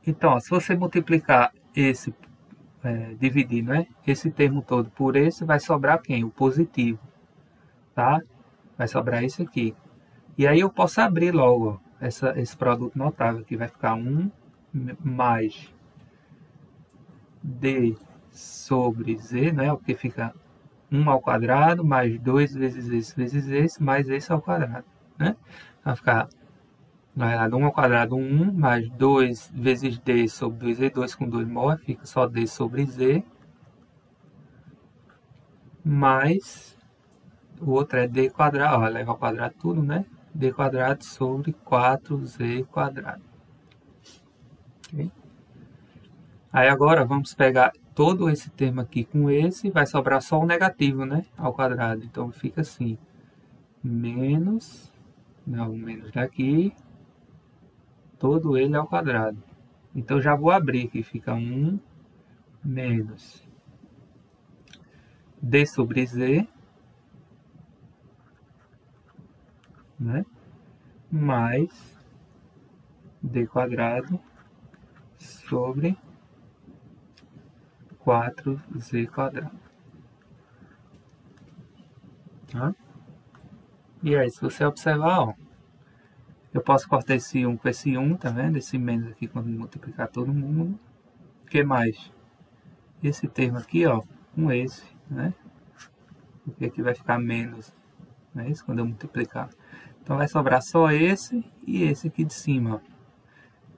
Então, ó, se você multiplicar esse, dividir, né? Esse termo todo por esse, vai sobrar quem? O positivo. Tá? Vai sobrar esse aqui. E aí eu posso abrir logo ó, esse produto notável, que vai ficar 1 mais d sobre z, né? Porque fica 1 ao quadrado mais 2 vezes esse mais esse ao quadrado, né? Vai ficar 1 ao quadrado 1 mais 2 vezes d sobre 2z, 2 com 2 morre, fica só d sobre z, mais o outro é d quadrado, ó, leva ao quadrado tudo, né? D quadrado sobre 4z quadrado. Okay? Aí agora vamos pegar todo esse termo aqui com esse, vai sobrar só o negativo, né? Ao quadrado. Então fica assim, menos, não, menos daqui, todo ele ao quadrado. Então já vou abrir aqui, fica 1 menos d sobre z, né? Mais d quadrado sobre 4z quadrado. Tá? E aí, se você observar, ó, eu posso cortar esse 1 com esse 1, tá vendo? Esse menos aqui quando multiplicar todo mundo. O que mais? Esse termo aqui, ó, com esse, né? Porque aqui vai ficar menos, não é isso? Quando eu multiplicar. Então vai sobrar só esse e esse aqui de cima, ó.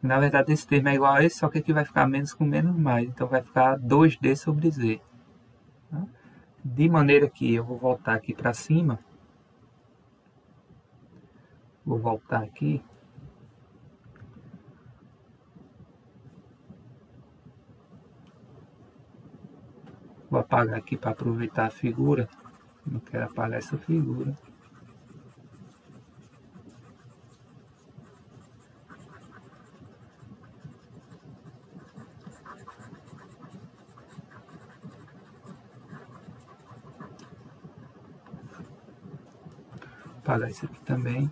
Na verdade, esse termo é igual a esse, só que aqui vai ficar menos com menos mais. Então vai ficar 2d sobre z. Tá? De maneira que eu vou voltar aqui para cima. Vou voltar aqui. Vou apagar aqui para aproveitar a figura. Não quero apagar essa figura. Vou apagar isso aqui também.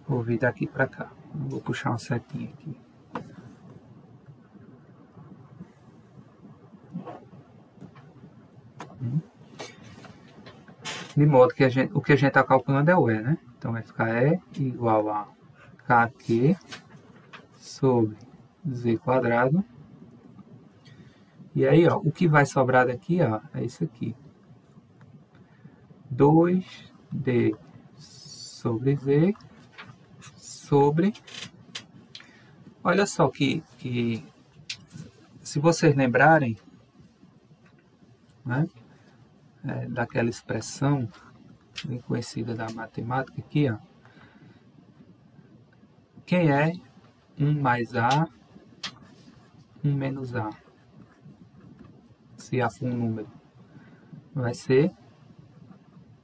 Vou vir daqui para cá. Vou puxar uma setinha aqui. De modo que o que a gente está calculando é o E, né? Então vai ficar E igual a KQ sobre Z quadrado. E aí, ó, o que vai sobrar daqui, ó, é isso aqui. 2D sobre Z sobre... Olha só que se vocês lembrarem, né, daquela expressão bem conhecida da matemática aqui, ó, quem é 1 mais A, 1 menos A? Se A for um número, vai ser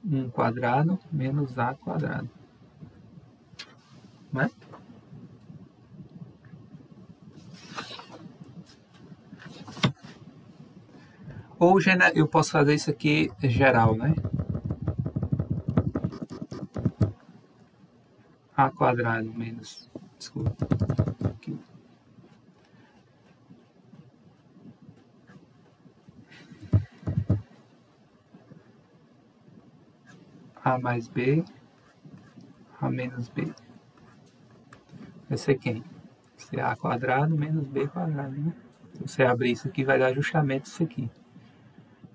1 quadrado menos A quadrado, né? Ou eu posso fazer isso aqui geral, né? A quadrado menos, desculpa, aqui. A mais B, A menos B. Vai ser quem? Vai ser A quadrado menos B quadrado, né? Se você abrir isso aqui, vai dar justamente isso aqui.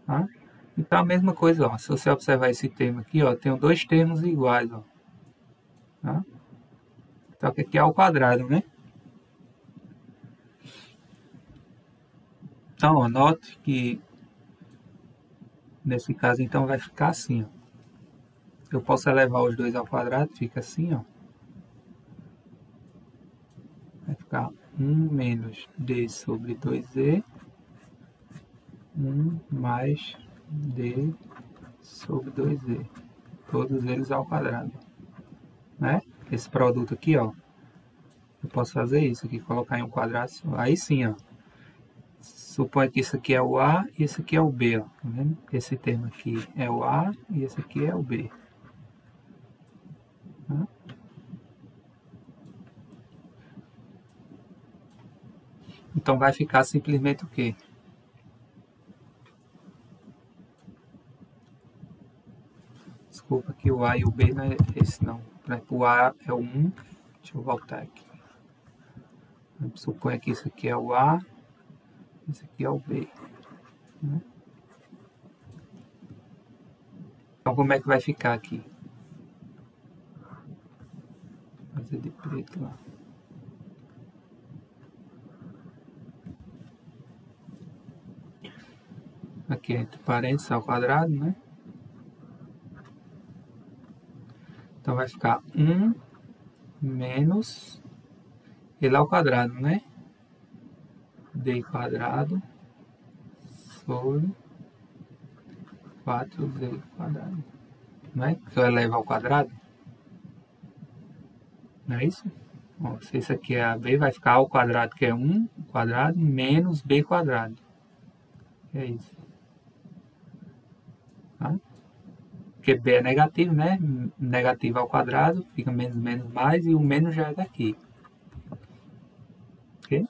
Tá? Então a mesma coisa, ó, se você observar esse termo aqui, ó, tem dois termos iguais, ó. Tá? Só que aqui é ao quadrado, né? Então, ó, note que nesse caso então vai ficar assim, ó. Eu posso elevar os dois ao quadrado, fica assim, ó. Vai ficar 1 menos D sobre 2E, 1 mais D sobre 2E. Todos eles ao quadrado, né? Esse produto aqui, ó. Eu posso fazer isso aqui, colocar em um quadrado. Aí sim, ó. Suponha que isso aqui é o A e esse aqui é o B, ó. Tá vendo? Esse termo aqui é o A e esse aqui é o B. Tá? Então vai ficar simplesmente o quê? Desculpa que o A e o B não é esse não. O A é o 1. Deixa eu voltar aqui. Suponha que isso aqui é o A, esse aqui é o B. Né? Então como é que vai ficar aqui? Vou fazer de preto lá. Aqui entre parênteses ao quadrado, né? Então vai ficar 1 menos ele ao quadrado, né? D quadrado sobre 4Z quadrado. Não é? Que eu elevo ao quadrado. Não é isso? Bom, se isso aqui é AB, vai ficar A ao quadrado, que é 1 quadrado, menos B quadrado. É isso. Tá? Porque B é negativo, né? Negativo ao quadrado, fica menos, menos, mais, e o menos já é daqui. Ok?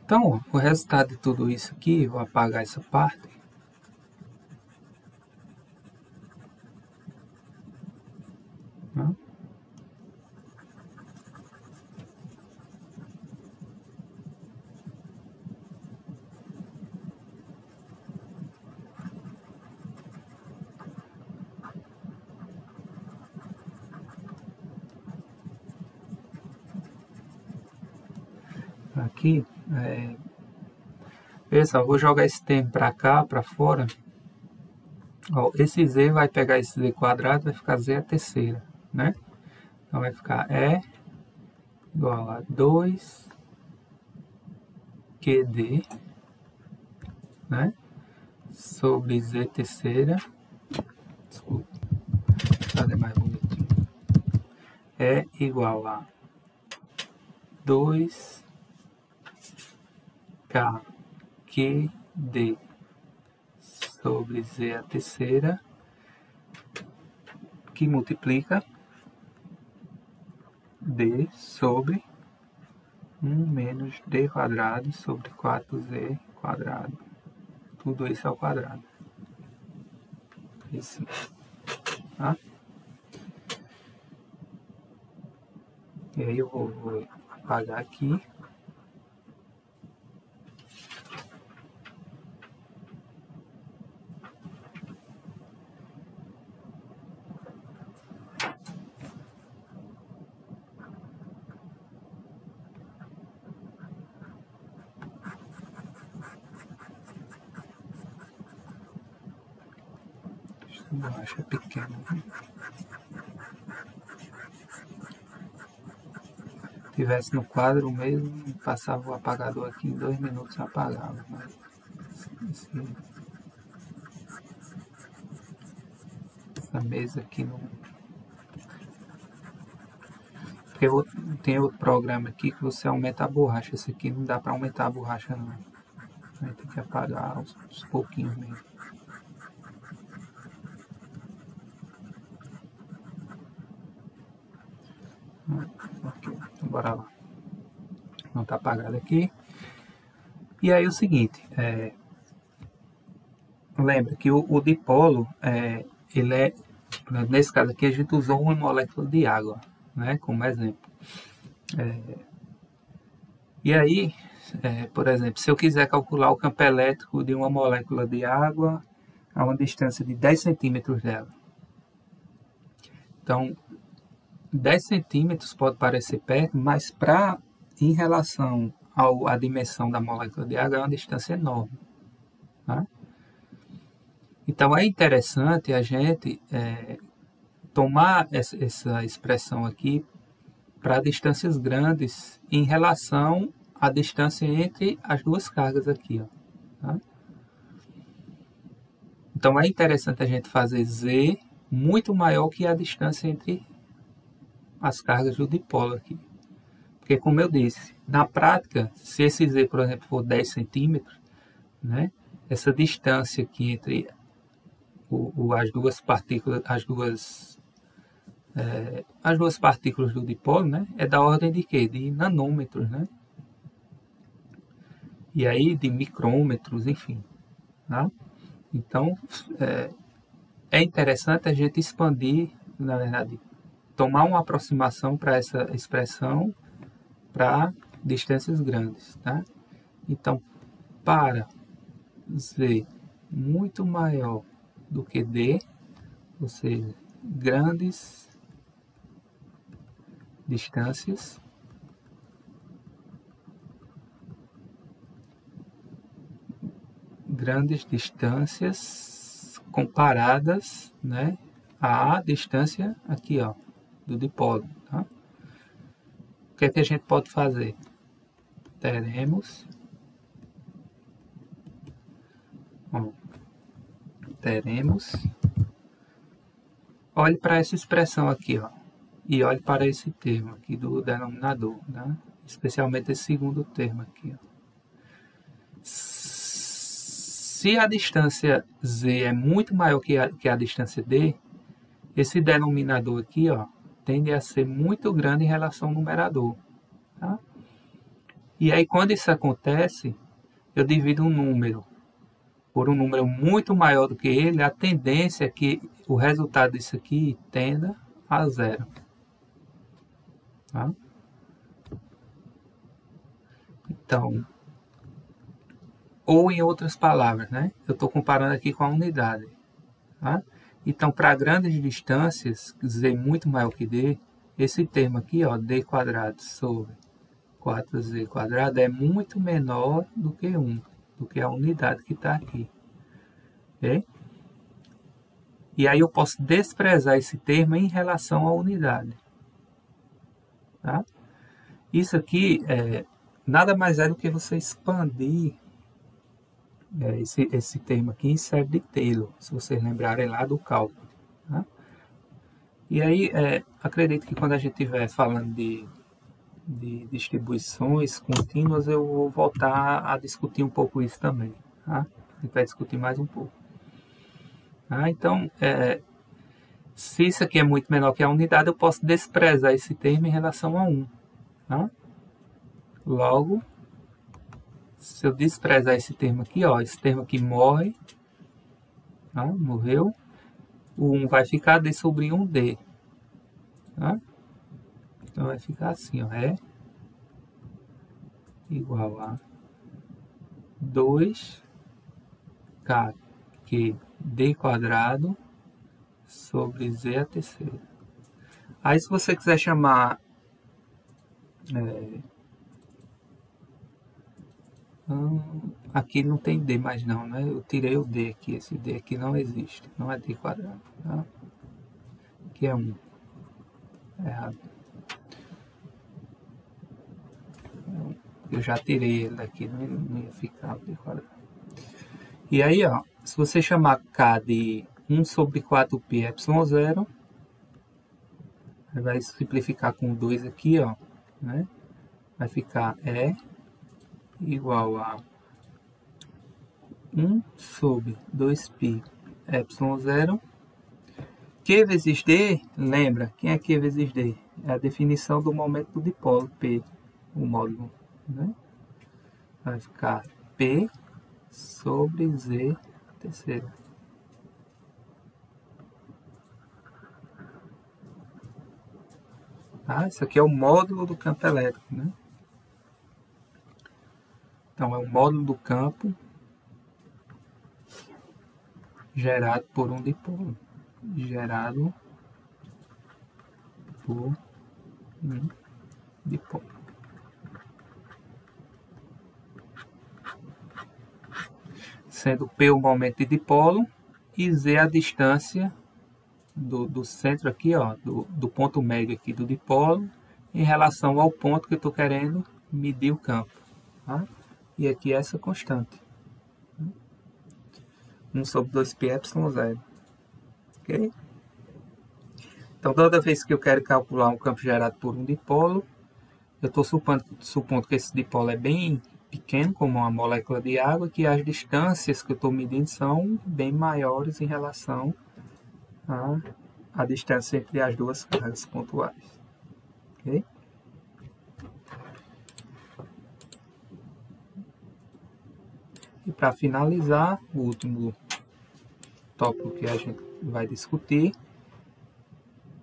Então, o resultado de tudo isso aqui, vou apagar essa parte. Tá? Aqui, pessoal, vou jogar esse termo para cá, para fora. Ó, esse Z vai pegar esse Z quadrado, vai ficar Z a terceira, né? Então vai ficar E igual a 2QD, né? Sobre Z terceira. Desculpa, vou fazer mais bonitinho. É igual a 2k QD sobre Z a terceira, que multiplica D sobre 1 menos D quadrado sobre 4Z quadrado. Tudo isso ao quadrado. Isso. Tá? E aí eu vou apagar aqui. Embaixo é pequeno. Se tivesse no quadro mesmo, passava o apagador aqui em 2 minutos e apagava. Mas essa mesa aqui não. Porque tem outro programa aqui que você aumenta a borracha. Esse aqui não dá para aumentar a borracha não. Vai ter que apagar aos pouquinhos mesmo. Okay, então bora lá. Não está apagado aqui. E aí o seguinte, lembra que o dipolo, ele é, nesse caso aqui a gente usou uma molécula de água, né, como exemplo. E aí, por exemplo, se eu quiser calcular o campo elétrico de uma molécula de água a uma distância de 10 centímetros dela. Então, 10 centímetros pode parecer perto, mas em relação à dimensão da molécula de água é uma distância enorme. Tá? Então é interessante a gente tomar essa expressão aqui para distâncias grandes em relação à distância entre as duas cargas aqui. Ó, tá? Então é interessante a gente fazer Z muito maior que a distância entre as cargas do dipolo aqui. Porque, como eu disse, na prática, se esse Z, por exemplo, for 10 centímetros, né, essa distância aqui entre as duas partículas, as duas partículas do dipolo, né, é da ordem de quê? De nanômetros, né? E aí de micrômetros, enfim. Tá? Então, é interessante a gente expandir, na verdade, tomar uma aproximação para essa expressão para distâncias grandes, tá? Então, para Z muito maior do que D, ou seja, grandes distâncias, comparadas, né, à distância aqui, ó, do dipolo, tá? O que é que a gente pode fazer? Teremos olhe para essa expressão aqui, ó, e olhe para esse termo aqui do denominador, né? Especialmente esse segundo termo aqui, ó. Se a distância Z é muito maior que a distância D, esse denominador aqui, ó, tende a ser muito grande em relação ao numerador. Tá? E aí, quando isso acontece, eu divido um número por um número muito maior do que ele, a tendência é que o resultado disso aqui tenda a zero. Tá? Então, ou em outras palavras, né? Eu estou comparando aqui com a unidade. Tá? Então, para grandes distâncias, Z muito maior que D, esse termo aqui, ó, D quadrado sobre 4Z quadrado, é muito menor do que 1, do que a unidade que está aqui. Okay? E aí eu posso desprezar esse termo em relação à unidade. Tá? Isso aqui nada mais é do que você expandir esse termo aqui em série de Taylor, se vocês lembrarem lá do cálculo. Tá? E aí, acredito que quando a gente estiver falando de de distribuições contínuas, eu vou voltar a discutir um pouco isso também. Tá? A gente vai discutir mais um pouco. Tá? Então, se isso aqui é muito menor que a unidade, eu posso desprezar esse termo em relação a 1. Tá? Logo, se eu desprezar esse termo aqui, ó, esse termo aqui morre, tá? Morreu, o 1 vai ficar D sobre 1D. Tá? Então vai ficar assim, ó, é igual a 2kqd² sobre z a terceira. Aí se você quiser chamar aqui não tem D mais não, né? Eu tirei o D aqui, esse D aqui não existe, não é D quadrado, tá? Aqui é 1, errado. Eu já tirei ele daqui, não ia ficar D quadrado. E aí, ó, se você chamar K de 1 sobre 4π epsilon 0, vai simplificar com 2 aqui, ó, né? Vai ficar E igual a 1 sobre 2π epsilon 0. Q vezes D, lembra, quem é Q vezes D? É a definição do momento do dipolo, P, o módulo, né? Vai ficar P sobre Z terceira. Tá? Isso aqui é o módulo do campo elétrico, né? Então, é o módulo do campo gerado por um dipolo. Gerado por um dipolo. Sendo P o momento de dipolo e Z a distância do centro aqui, ó, do ponto médio aqui do dipolo em relação ao ponto que eu estou querendo medir o campo. Tá? E aqui essa constante. 1 sobre 2π epsilon 0. Ok? Então, toda vez que eu quero calcular um campo gerado por um dipolo, eu estou supondo que esse dipolo é bem pequeno, como uma molécula de água, que as distâncias que eu estou medindo são bem maiores em relação à distância entre as duas cargas pontuais. Ok? E para finalizar, o último tópico que a gente vai discutir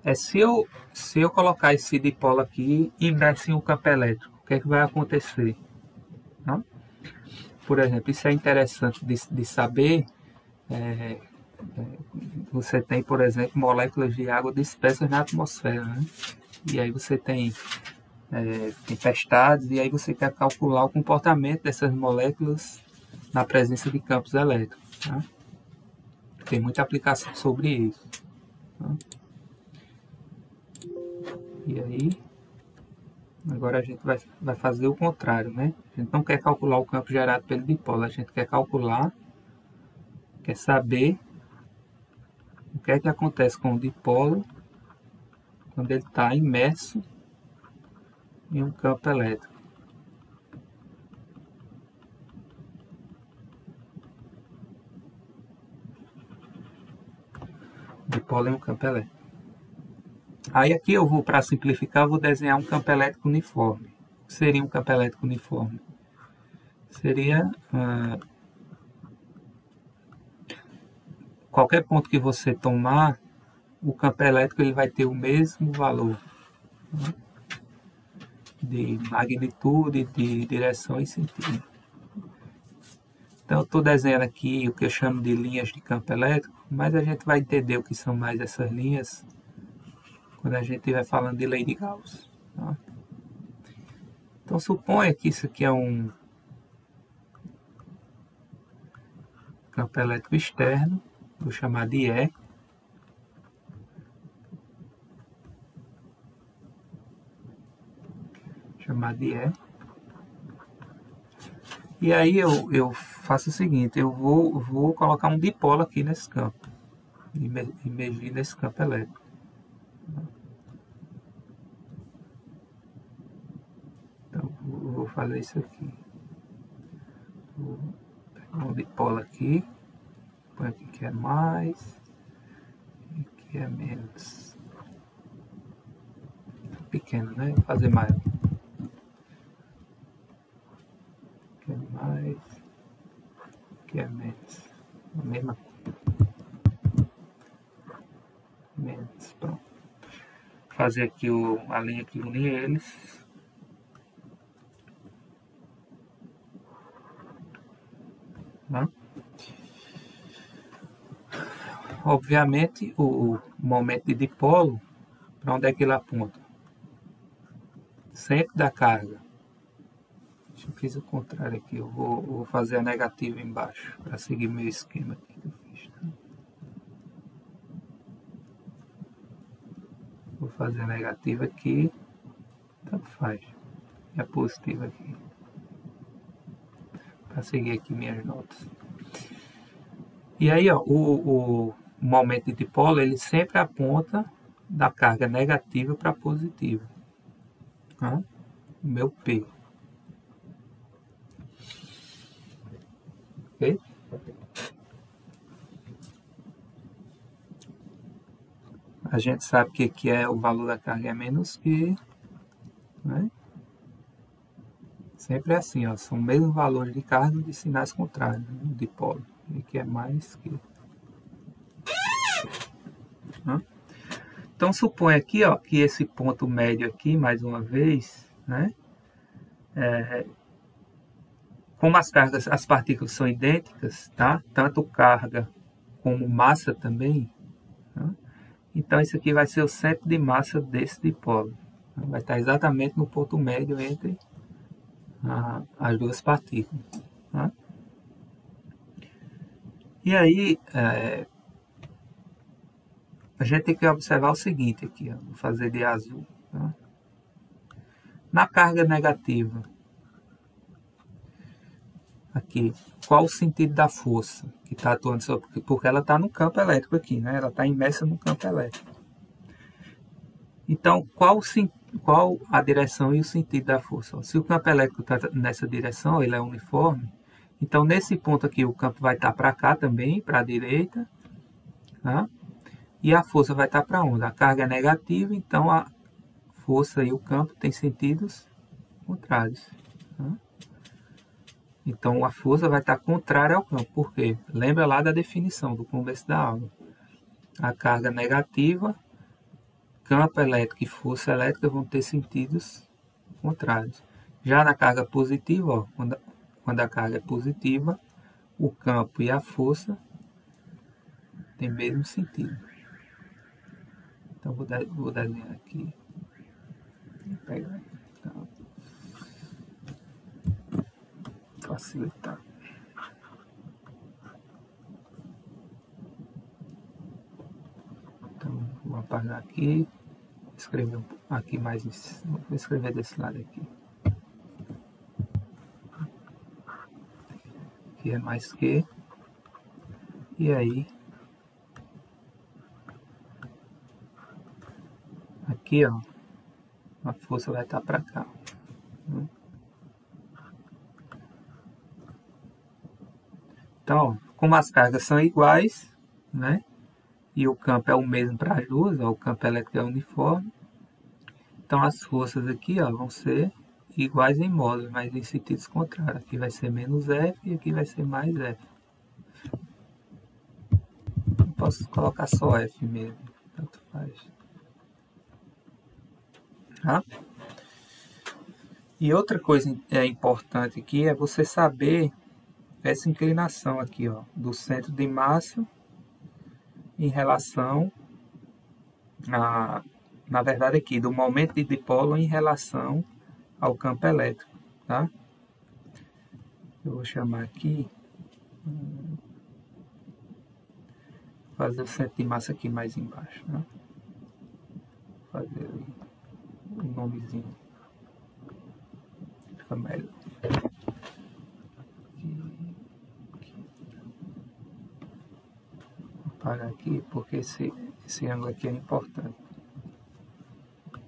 é se eu colocar esse dipolo aqui e ingressar em um campo elétrico, o que é que vai acontecer? Tá? Por exemplo, isso é interessante de saber. Você tem, por exemplo, moléculas de água dispersas na atmosfera, né? E aí você tem tempestades, e aí você quer calcular o comportamento dessas moléculas na presença de campos elétricos. Tá? Tem muita aplicação sobre isso. Tá? E aí, agora a gente vai fazer o contrário, né? A gente não quer calcular o campo gerado pelo dipolo, a gente quer saber o que é que acontece com o dipolo quando ele está imerso em um campo elétrico. Dipolo em um campo elétrico. Aí aqui eu vou, para simplificar, vou desenhar um campo elétrico uniforme. O que seria um campo elétrico uniforme? Seria qualquer ponto que você tomar, o campo elétrico ele vai ter o mesmo valor, né? De magnitude, de direção e sentido. Então eu estou desenhando aqui o que eu chamo de linhas de campo elétrico, mas a gente vai entender o que são mais essas linhas quando a gente estiver falando de lei de Gauss. Tá? Então suponha que isso aqui é um campo elétrico externo, vou chamar de E. Chamar de E. E aí eu faço o seguinte, eu vou colocar um dipolo aqui nesse campo, imergir nesse campo elétrico. vou fazer isso aqui. Vou pegar um dipolo aqui. Põe aqui que é mais. E aqui é menos. Pequeno, né? Vou fazer maior. Aqui é mais. Aqui é menos. A mesma coisa. Menos, pronto. Vou fazer aqui a linha que une eles. Tá? Obviamente, o momento de dipolo, para onde é que ele aponta? Sempre da carga. Eu fiz o contrário aqui, eu vou fazer a negativa embaixo, para seguir meu esquema aqui que eu fiz. Tá? Vou fazer a negativa aqui, tanto faz, e a positiva aqui, para seguir aqui minhas notas. E aí, ó, o momento de dipolo, ele sempre aponta da carga negativa para positiva. Tá? O meu P. Ok? A gente sabe que aqui é o valor da carga é menos Q, né? Sempre é assim, ó, são o mesmo valor de carga de sinais contrários, né, no dipolo. E aqui é mais Q. Né? Então supõe aqui, ó, que esse ponto médio aqui, mais uma vez, né? Como as partículas são idênticas, tá? Tanto carga como massa também, tá? Então isso aqui vai ser o centro de massa desse dipolo. Vai estar exatamente no ponto médio entre as duas partículas. Tá? E aí, a gente tem que observar o seguinte aqui, ó, vou fazer de azul. Tá? Na carga negativa, aqui, qual o sentido da força que está atuando sobre? Porque ela está no campo elétrico aqui, né? Ela está imersa no campo elétrico. Então, qual a direção e o sentido da força? Se o campo elétrico está nessa direção, ele é uniforme, então nesse ponto aqui o campo vai estar para cá também, para a direita, tá? E a força vai estar para onde? A carga é negativa, então a força e o campo têm sentidos contrários. Tá? Então a força vai estar contrária ao campo, por quê? Lembra lá da definição do começo da aula. A carga negativa, campo elétrico e força elétrica vão ter sentidos contrários. Já na carga positiva, ó, quando a carga é positiva, o campo e a força têm o mesmo sentido. Então vou desenhar aqui. Vou pegar, então, facilitar. Então vou apagar aqui. Escrever aqui mais, vou escrever desse lado aqui. Aqui é mais Q. E aí, aqui ó, a força vai estar para cá. Então, como as cargas são iguais, né? E o campo é o mesmo para as duas, ó, o campo elétrico é uniforme. Então as forças aqui ó, vão ser iguais em módulos, mas em sentidos contrários. Aqui vai ser menos F e aqui vai ser mais F. Eu posso colocar só F mesmo, tanto faz. Tá? E outra coisa importante aqui é você saber essa inclinação aqui, ó, do centro de massa em relação na verdade aqui, do momento de dipolo em relação ao campo elétrico, tá? Eu vou chamar aqui, fazer o centro de massa aqui mais embaixo, né? Fazer ali um nomezinho, fica melhor. Vou parar aqui porque esse ângulo aqui é importante.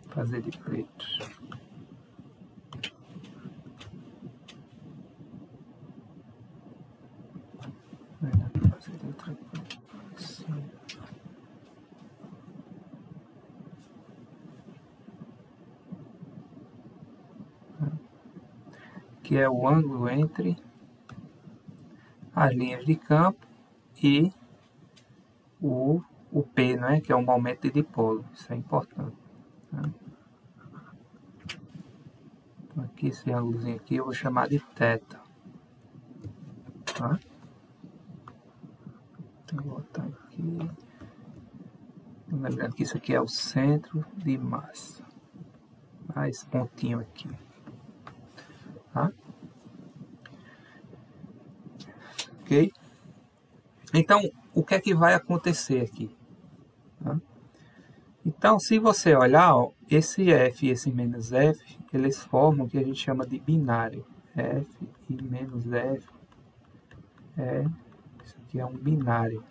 Fazer de preto. que é o ângulo entre as linhas de campo e o P, né, que é o momento de dipolo. Isso é importante. Tá? Então, aqui, esse ângulozinho aqui eu vou chamar de θ. Tá? Vou botar aqui. Lembrando que isso aqui é o centro de massa. Esse pontinho aqui. Tá? Ok? Então, o que é que vai acontecer aqui? Tá? Então, se você olhar, ó, esse F e esse menos F, eles formam o que a gente chama de binário. F e menos F. Isso aqui é um binário.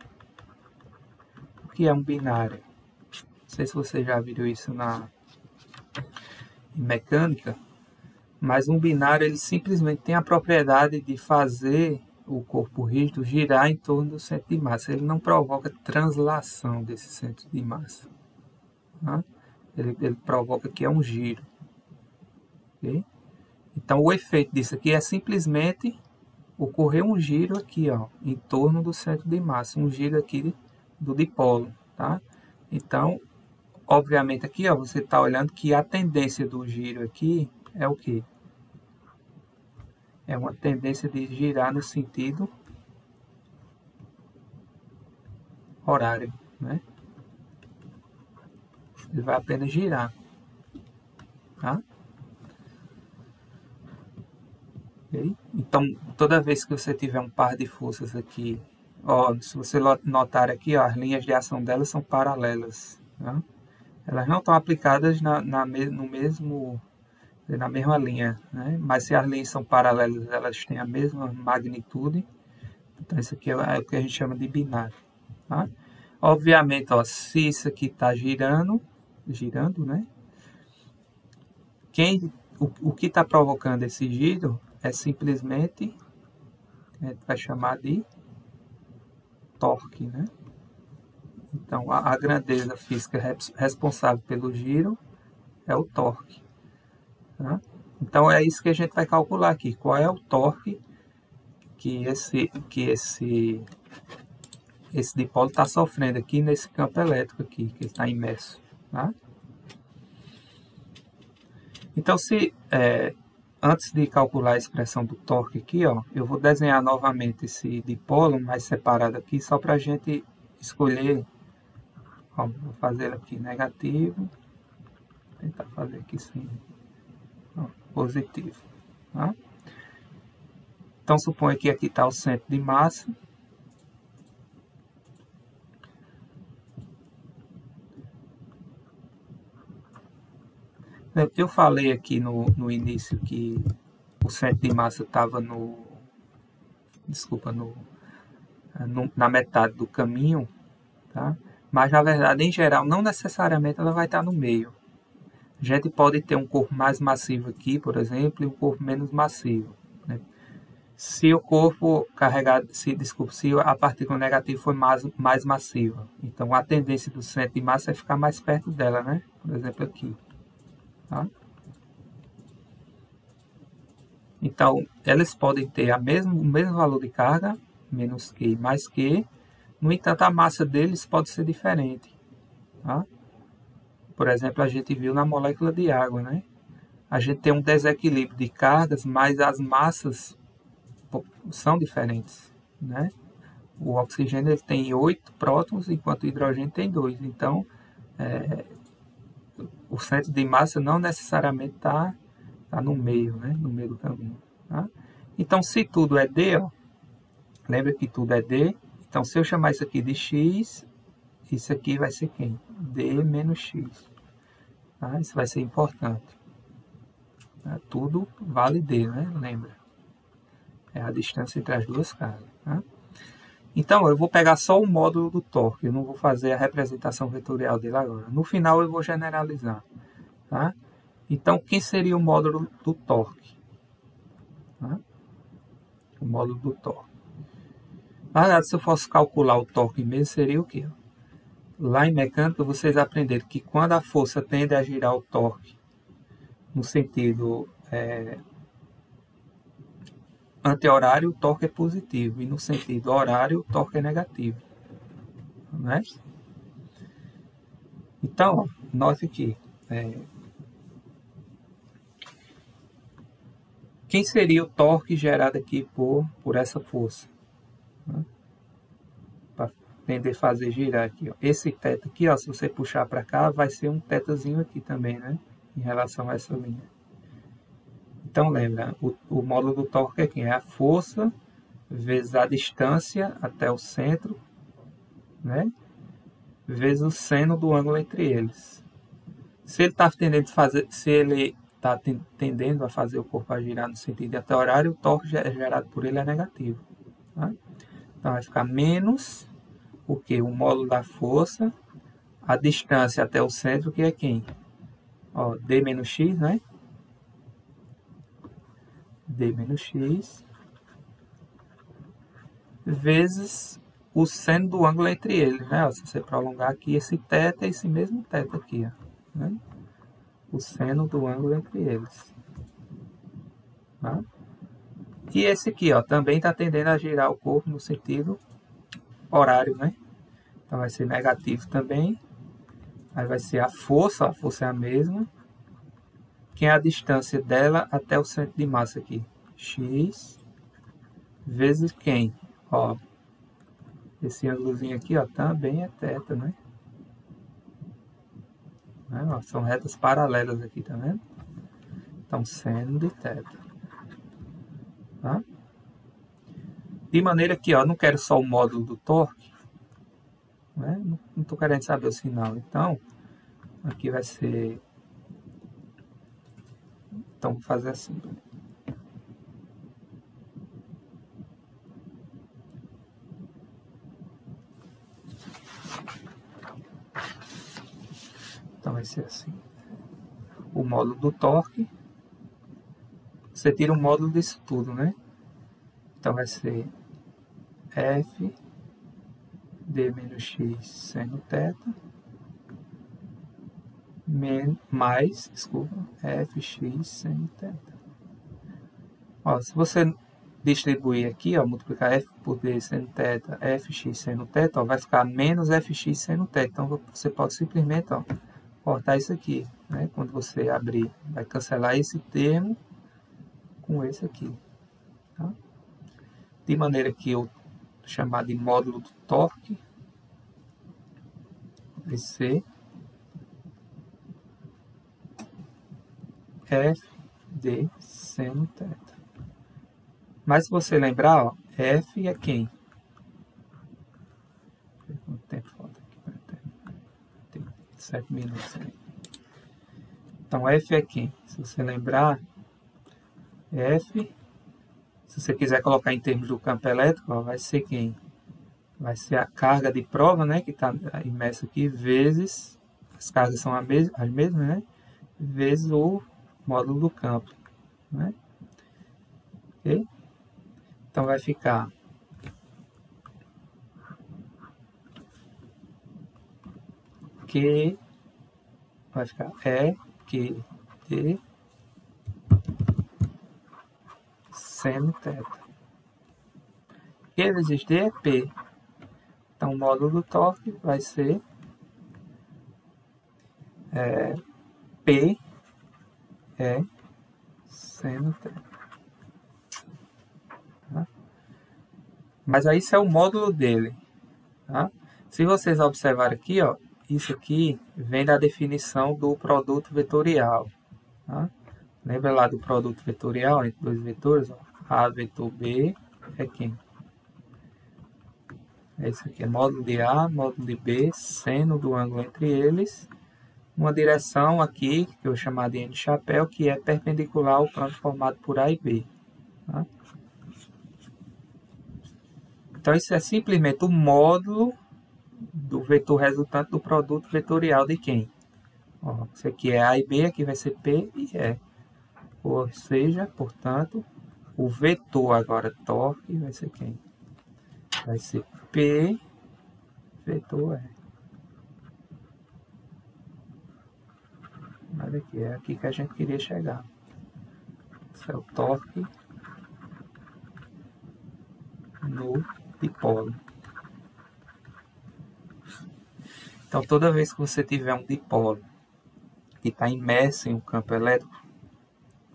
O que é um binário? Não sei se você já viu isso em mecânica, mas um binário ele simplesmente tem a propriedade de fazer o corpo rígido girar em torno do centro de massa. Ele não provoca translação desse centro de massa. Tá? Ele provoca que é um giro. Okay? Então, o efeito disso aqui é simplesmente ocorrer um giro aqui, ó, em torno do centro de massa. Um giro aqui do dipolo. Tá? Então, obviamente aqui, ó, você está olhando que a tendência do giro aqui é o quê? É uma tendência de girar no sentido horário, né? Ele vai apenas girar, tá? Okay? Então, toda vez que você tiver um par de forças aqui, ó, se você notar aqui, ó, as linhas de ação delas são paralelas, tá? Elas não estão aplicadas na mesma linha, né? Mas se as linhas são paralelas, elas têm a mesma magnitude. Então, isso aqui é o que a gente chama de binário. Tá? Obviamente, ó, se isso aqui está girando, né? O que está provocando esse giro é simplesmente, a gente vai chamar de torque, né? Então, a grandeza física responsável pelo giro é o torque. Tá? Então, é isso que a gente vai calcular aqui. Qual é o torque que esse dipolo está sofrendo aqui nesse campo elétrico aqui, que está imerso. Tá? Então, antes de calcular a expressão do torque aqui, ó, eu vou desenhar novamente esse dipolo mais separado aqui, só para a gente escolher. Ó, vou fazer aqui negativo, tentar fazer aqui sim, ó, positivo. Tá? Então, suponha que aqui está o centro de massa. Eu falei aqui no início que o centro de massa estava na metade do caminho, tá? Mas, na verdade, em geral, não necessariamente ela vai estar no meio. A gente pode ter um corpo mais massivo aqui, por exemplo, e um corpo menos massivo. Né? Se o corpo carregado, se a partícula negativa for mais massiva, então a tendência do centro de massa é ficar mais perto dela, né? Por exemplo, aqui. Tá? Então, elas podem ter o mesmo valor de carga, menos Q mais Q. No entanto, a massa deles pode ser diferente. Tá? Por exemplo, a gente viu na molécula de água, né? A gente tem um desequilíbrio de cargas, mas as massas são diferentes, né? O oxigênio ele tem 8 prótons, enquanto o hidrogênio tem 2. Então, o centro de massa não necessariamente está no meio, né? No meio do caminho. Tá? Então, se tudo é D, ó, lembra que tudo é D. Então, se eu chamar isso aqui de X, isso aqui vai ser quem? D menos X. Tá? Isso vai ser importante. Tá? Tudo vale D, né? Lembra? É a distância entre as duas cargas. Tá? Então, eu vou pegar só o módulo do torque. Eu não vou fazer a representação vetorial dele agora. No final, eu vou generalizar. Tá? Então, quem seria o módulo do torque? Tá? O módulo do torque. Na verdade, se eu fosse calcular o torque mesmo, seria o quê? Lá em mecânica, vocês aprenderam que quando a força tende a girar o torque no sentido anti-horário, o torque é positivo. E no sentido horário, o torque é negativo. Né? Então, ó, note aqui. Quem seria o torque gerado aqui por essa força? Né? Para tender a fazer girar aqui. Ó. Esse θ aqui, ó, se você puxar para cá, vai ser um θzinho aqui também, né? Em relação a essa linha. Então, lembra, o módulo do torque aqui é a força vezes a distância até o centro, né? Vezes o seno do ângulo entre eles. Se ele está tendendo a fazer o corpo a girar no sentido anti-horário, o torque gerado por ele é negativo. Tá? Então vai ficar menos o que? O módulo da força, a distância até o centro, que é quem? Ó, D menos X, né? D menos X vezes o seno do ângulo entre eles, né? Ó, se você prolongar aqui esse θ, é esse mesmo θ aqui, ó, né? O seno do ângulo entre eles. Tá? E esse aqui, ó, também está tendendo a girar o corpo no sentido horário, né? Então vai ser negativo também. Aí vai ser a força é a mesma. Que é a distância dela até o centro de massa aqui? X vezes quem? Ó, esse ângulozinho aqui, ó, também é θ, né? Ó, são retas paralelas aqui, tá vendo? Então, seno de θ. Tá? De maneira que, ó, não quero só o módulo do torque, né? Não estou querendo saber o sinal. Então, aqui vai ser... Então, vou fazer assim. Então, vai ser assim. O módulo do torque. Você tira o módulo disso tudo, né? Então, vai ser F D menos X seno θ mais, desculpa, Fx seno θ. Ó, se você distribuir aqui, ó, multiplicar F por D seno θ, Fx seno θ, ó, vai ficar menos Fx seno θ. Então, você pode simplesmente, ó, cortar isso aqui, né? Quando você abrir, vai cancelar esse termo com esse aqui. Tá? De maneira que eu chamar de módulo do torque vai ser F de seno θ. Mas se você lembrar, ó, F é quem? Quanto tempo falta aqui para terminar? Tem 7 minutos aí. Então, F é quem? Se você lembrar, F, se você quiser colocar em termos do campo elétrico, ó, vai ser quem? Vai ser a carga de prova, né, que está imersa aqui, vezes, as cargas são as mesmas, né, vezes o módulo do campo, né? Ok? Então, vai ficar Q, vai ficar E, Q, D, seno θ. Q vezes D é P. Então, o módulo do torque vai ser P é seno θ. Tá? Mas aí isso é o módulo dele. Tá? Se vocês observarem aqui, ó, isso aqui vem da definição do produto vetorial. Tá? Lembra lá do produto vetorial entre dois vetores? Ó? A vetor B é quem? Esse aqui é módulo de A, módulo de B, seno do ângulo entre eles, uma direção aqui, que eu vou chamar de N chapéu, que é perpendicular ao canto formado por A e B. Tá? Então, isso é simplesmente o módulo do vetor resultante do produto vetorial de quem? Ó, isso aqui é A e B, aqui vai ser P e E. Ou seja, portanto, o vetor agora torque vai ser quem? Vai ser P vetor E. Olha aqui, é aqui que a gente queria chegar. Isso é o torque no dipolo. Então, toda vez que você tiver um dipolo que está imerso em um campo elétrico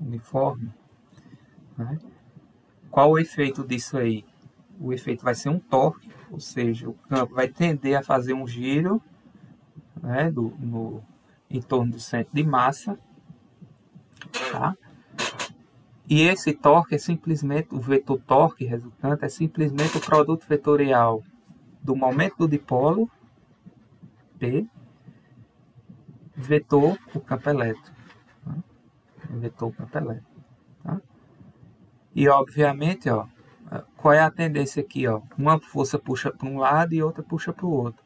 uniforme, né, qual o efeito disso aí? O efeito vai ser um torque, ou seja, o campo vai tender a fazer um giro, né, em torno do centro de massa, tá? E esse torque é simplesmente, o vetor torque resultante é simplesmente o produto vetorial do momento do dipolo, P, vetor o campo elétrico. Tá? Vetor o campo elétrico. Tá? E obviamente, ó, qual é a tendência aqui? Ó? Uma força puxa para um lado e outra puxa para o outro.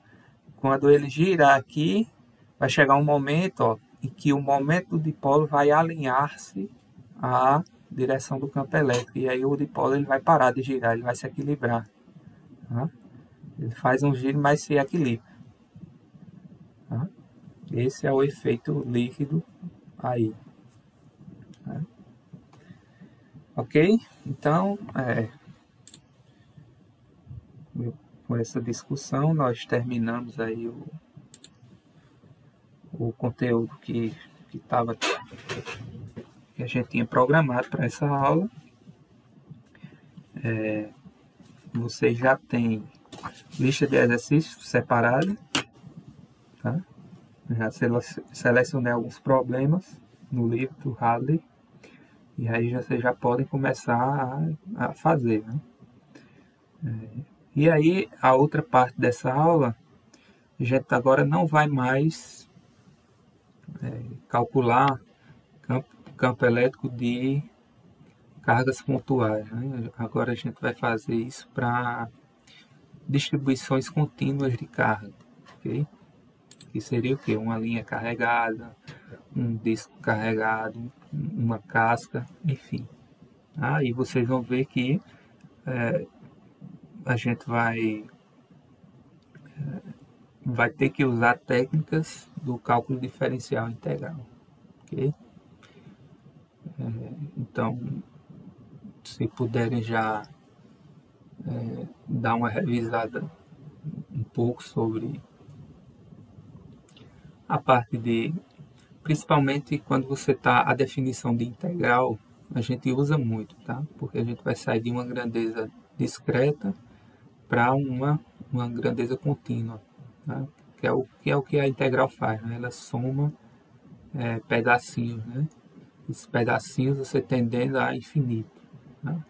Quando ele girar aqui, vai chegar um momento, ó, em que o momento do dipolo vai alinhar-se à direção do campo elétrico. E aí o dipolo ele vai parar de girar, ele vai se equilibrar. Tá? Ele faz um giro, mas se equilibra. Tá? Esse é o efeito líquido aí. Tá? Ok? Então, com essa discussão, nós terminamos aí o conteúdo que a gente tinha programado para essa aula. Você já tem lista de exercícios separada, tá? Já selecionei alguns problemas no livro do Hadley, e aí vocês já podem começar a fazer, né? E aí a outra parte dessa aula, a gente agora não vai mais calcular campo elétrico de cargas pontuais, né? Agora a gente vai fazer isso para distribuições contínuas de carga, ok? Que seria o quê? Uma linha carregada, um disco carregado, uma casca, enfim. E vocês vão ver que a gente vai ter que usar técnicas do cálculo diferencial integral, ok? Então, se puderem já dar uma revisada um pouco sobre a parte de, principalmente quando você está a definição de integral, a gente usa muito, tá? Porque a gente vai sair de uma grandeza discreta para uma grandeza contínua, tá? Que é o que a integral faz, né? Ela soma pedacinhos, né? Esses pedacinhos você tendendo a infinito, tá?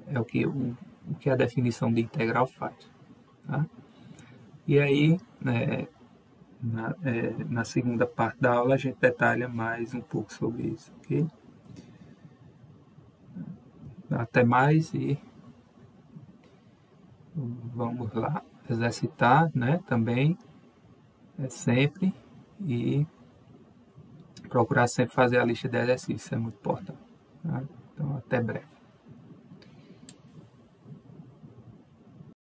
É o que a definição de integral faz, tá? E aí, na segunda parte da aula, a gente detalha mais um pouco sobre isso, ok? Até mais e vamos lá exercitar, né? Também sempre, e procurar sempre fazer a lista de exercícios, é muito importante, tá? Então, até breve.